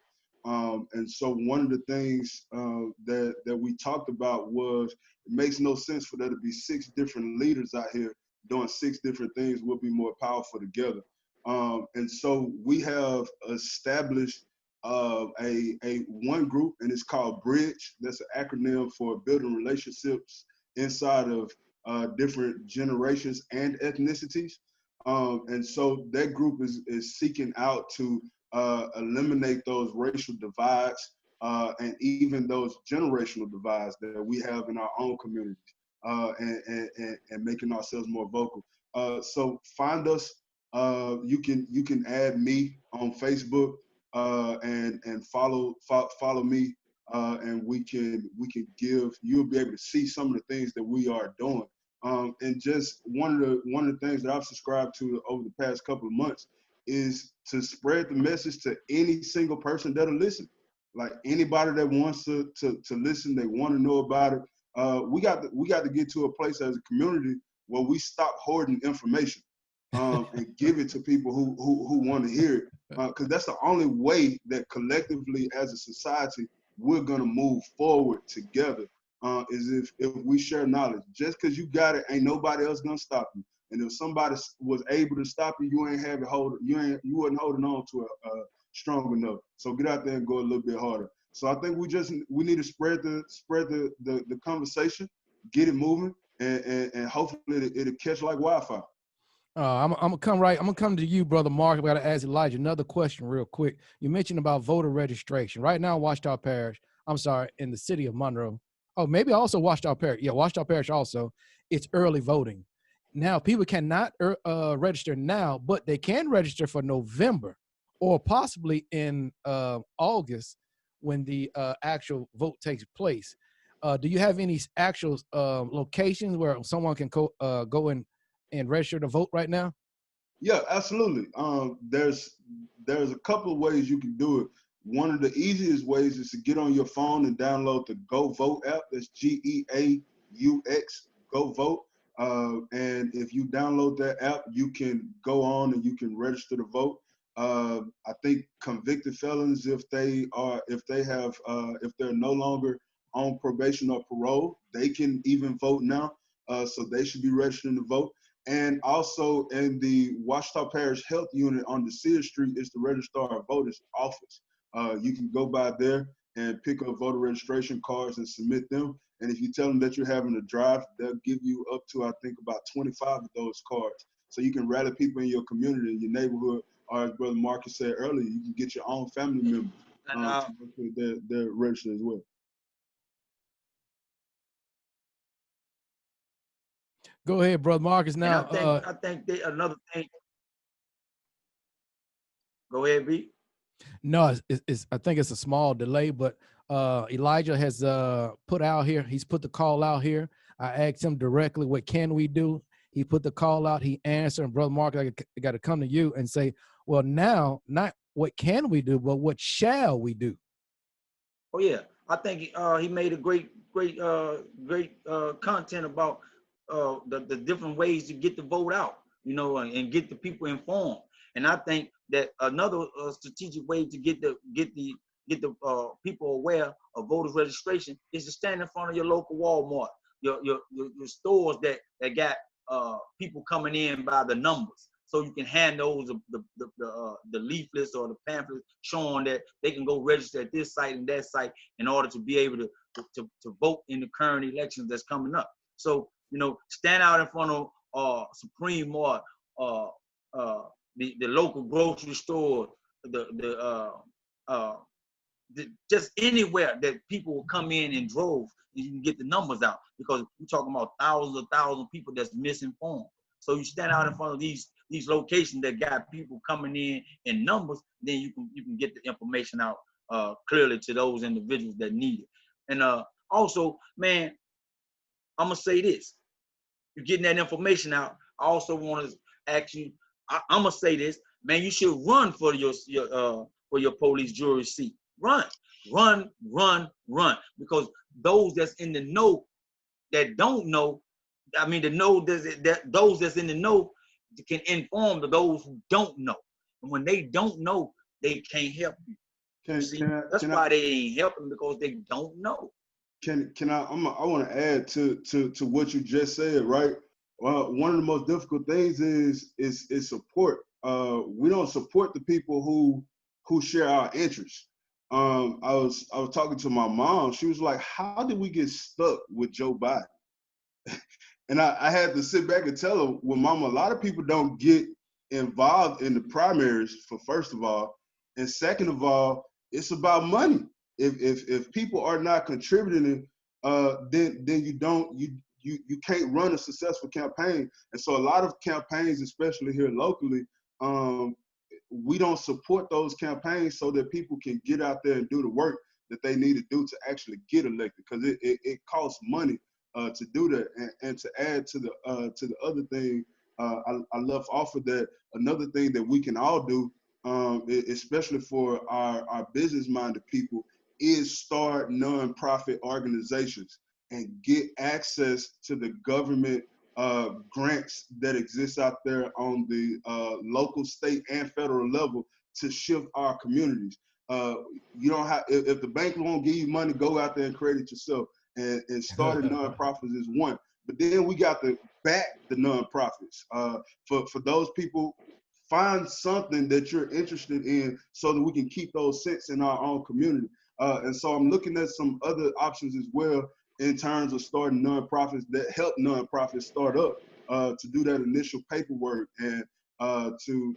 And so one of the things that we talked about was it makes no sense for there to be 6 different leaders out here doing 6 different things. We'll be more powerful together. And so we have established a one group, and it's called Bridge. That's an acronym for building relationships inside of different generations and ethnicities. And so that group is seeking out to eliminate those racial divides and even those generational divides that we have in our own communities, and making ourselves more vocal. So find us. You can add me on Facebook and follow me, and we can give. You'll be able to see some of the things that we are doing. And just one of the things that I've subscribed to over the past couple of months is to spread the message to any single person that'll listen. Like anybody that wants to listen, they want to know about it. We got to get to a place as a community where we stop hoarding information, and give it to people who want to hear it, because that's the only way that collectively as a society we're gonna move forward together. Is if we share knowledge. Just because you got it, ain't nobody else gonna stop you. And if somebody was able to stop you, you ain't have it hold. You wasn't holding on to it strong enough. So get out there and go a little bit harder. So I think we need to spread the conversation, get it moving, and hopefully it'll catch like wildfire. I'm gonna come right. I'm gonna come to you, brother Mark. I gotta ask Elijah another question real quick. You mentioned about voter registration. Right now, Washita Parish. I'm sorry, in the city of Monroe. Oh, maybe also Washita Parish. Yeah, Washita Parish also. It's early voting. Now, people cannot register now, but they can register for November or possibly in August when the actual vote takes place. Do you have any actual locations where someone can go in and register to vote right now? Yeah, absolutely. There's a couple of ways you can do it. One of the easiest ways is to get on your phone and download the Go Vote app. That's GEAUX, Go Vote. And if you download that app, you can go on and you can register to vote. I think convicted felons, if they're no longer on probation or parole, they can even vote now. So they should be registering to vote. And also in the Washita Parish Health Unit on DeSere Street is the Registrar of Voters office. You can go by there and pick up voter registration cards and submit them. And if you tell them that you're having a drive, they'll give you up to, I think, about 25 of those cards. So you can rally people in your community, in your neighborhood, or as Brother Marcus said earlier, you can get your own family members And to make sure they're registered as well. Go ahead, brother Marcus. and Now, I think another thing. Go ahead, B. no, I think it's a small delay, but Elijah has put out here. He's put the call out here. I asked him directly, "What can we do?" He put the call out. He answered, and brother Mark, I got to come to you and say, "Well, now, not what can we do, but what shall we do?" Oh yeah, I think he made a great content about the different ways to get the vote out, and get the people informed. And I think that another strategic way to get the get the people aware of voters registration is to stand in front of your local Walmart, your stores that got people coming in by the numbers. So you can hand those the leaflets or the pamphlets showing that they can go register at this site and that site in order to be able to vote in the current elections that's coming up. So, you know, stand out in front of Supreme or the local grocery store, just anywhere that people will come in droves, and you can get the numbers out, because we're talking about thousands of people that's misinformed. So you stand out in front of these locations that got people coming in numbers, then you can get the information out clearly to those individuals that need it. And also, man, I'm gonna say this: you're getting that information out. I also want to ask you. I'm gonna say this, man. You should run for your police jury seat. Run, run, because those that's in the know that don't know, I mean, those that's in the know can inform those who don't know. And when they don't know, they can't help you. That's why they ain't helping, because they don't know. I want to add to what you just said, right? Well, one of the most difficult things is support. We don't support the people who share our interests. I was talking to my mom. She was like, "How did we get stuck with Joe Biden?" And I had to sit back and tell her, "Well, Mama, a lot of people don't get involved in the primaries, for first of all, and second of all, it's about money. If people are not contributing, then you can't run a successful campaign. And so a lot of campaigns, especially here locally, we don't support those campaigns so that people can get out there and do the work that they need to do to actually get elected, because it costs money to do that. And to add to the other thing, I left off of that, another thing that we can all do, especially for our business-minded people, is start nonprofit organizations and get access to the government grants that exist out there on the local, state, and federal level to shift our communities. You don't have, if the bank won't give you money, go out there and create it yourself. And starting nonprofits is one. But then we got to back the nonprofits. For those people, find something that you're interested in so that we can keep those cents in our own community. And so I'm looking at some other options as well in terms of starting nonprofits that help nonprofits start up, to do that initial paperwork, and to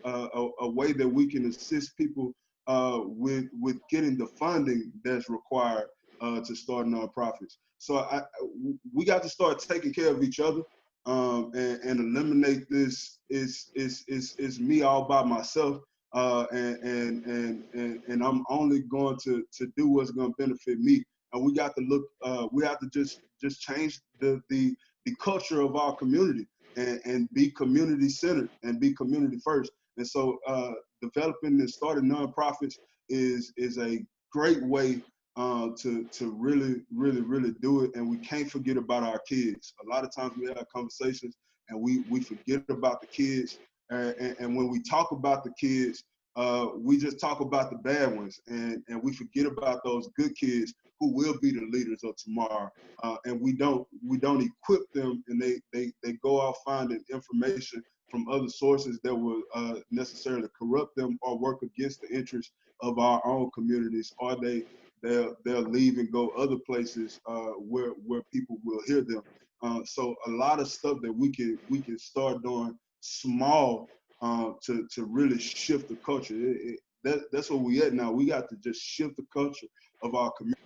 a way that we can assist people with getting the funding that's required to start nonprofits. So we got to start taking care of each other, and eliminate this is me all by myself, and I'm only going to do what's going to benefit me. And we got to look. We have to just change the culture of our community, and be community centered and be community first. And so developing and starting nonprofits is a great way to really do it. And we can't forget about our kids. A lot of times we have conversations and we forget about the kids. And when we talk about the kids, we just talk about the bad ones, and we forget about those good kids who will be the leaders of tomorrow. And we don't equip them, and they go out finding information from other sources that will necessarily corrupt them or work against the interests of our own communities, or they'll leave and go other places where people will hear them. So a lot of stuff that we can start doing small to really shift the culture. That's where we at now. We got to just shift the culture of our community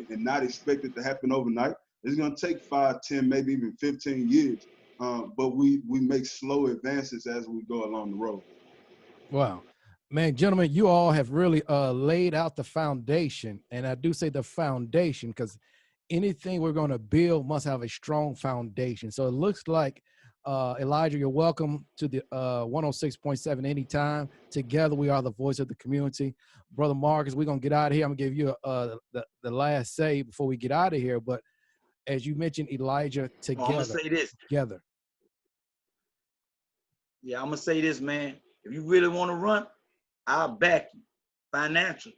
and not expect it to happen overnight. It's going to take 5, 10, maybe even 15 years. But we make slow advances as we go along the road. Wow. Man, gentlemen, you all have really laid out the foundation. And I do say the foundation because anything we're going to build must have a strong foundation. So it looks like, Elijah, you're welcome to the 106.7 anytime. Together, we are the voice of the community. Brother Marcus, we're going to get out of here. I'm going to give you the last say before we get out of here. But as you mentioned, Elijah, together. I'm going to say this. Together. Yeah, I'm going to say this, man. If you really want to run, I'll back you financially.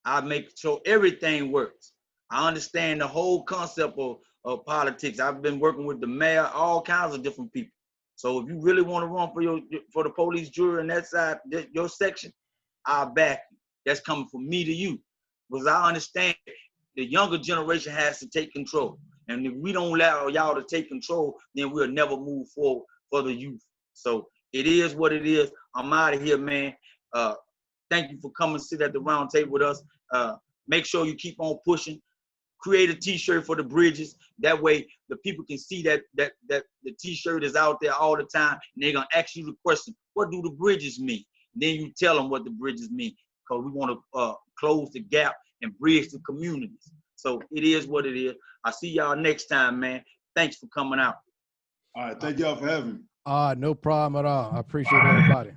I make sure everything works. I understand the whole concept of politics. I've been working with the mayor, all kinds of different people. So if you really want to run for the police jury and that side, your section, I'll back you. That's coming from me to you. Because I understand the younger generation has to take control. And if we don't allow y'all to take control, then we'll never move forward for the youth. So it is what it is. I'm out of here, man. Thank you for coming sit at the round table with us. Make sure you keep on pushing. Create a t-shirt for the bridges. That way the people can see that the t-shirt is out there all the time, and they're gonna ask you the question, what do the bridges mean? And then you tell them what the bridges mean, because we want to close the gap and bridge the communities. So it is what it is. I'll see y'all next time, man. Thanks for coming out. All right, thank y'all for having me. No problem at all. I appreciate everybody.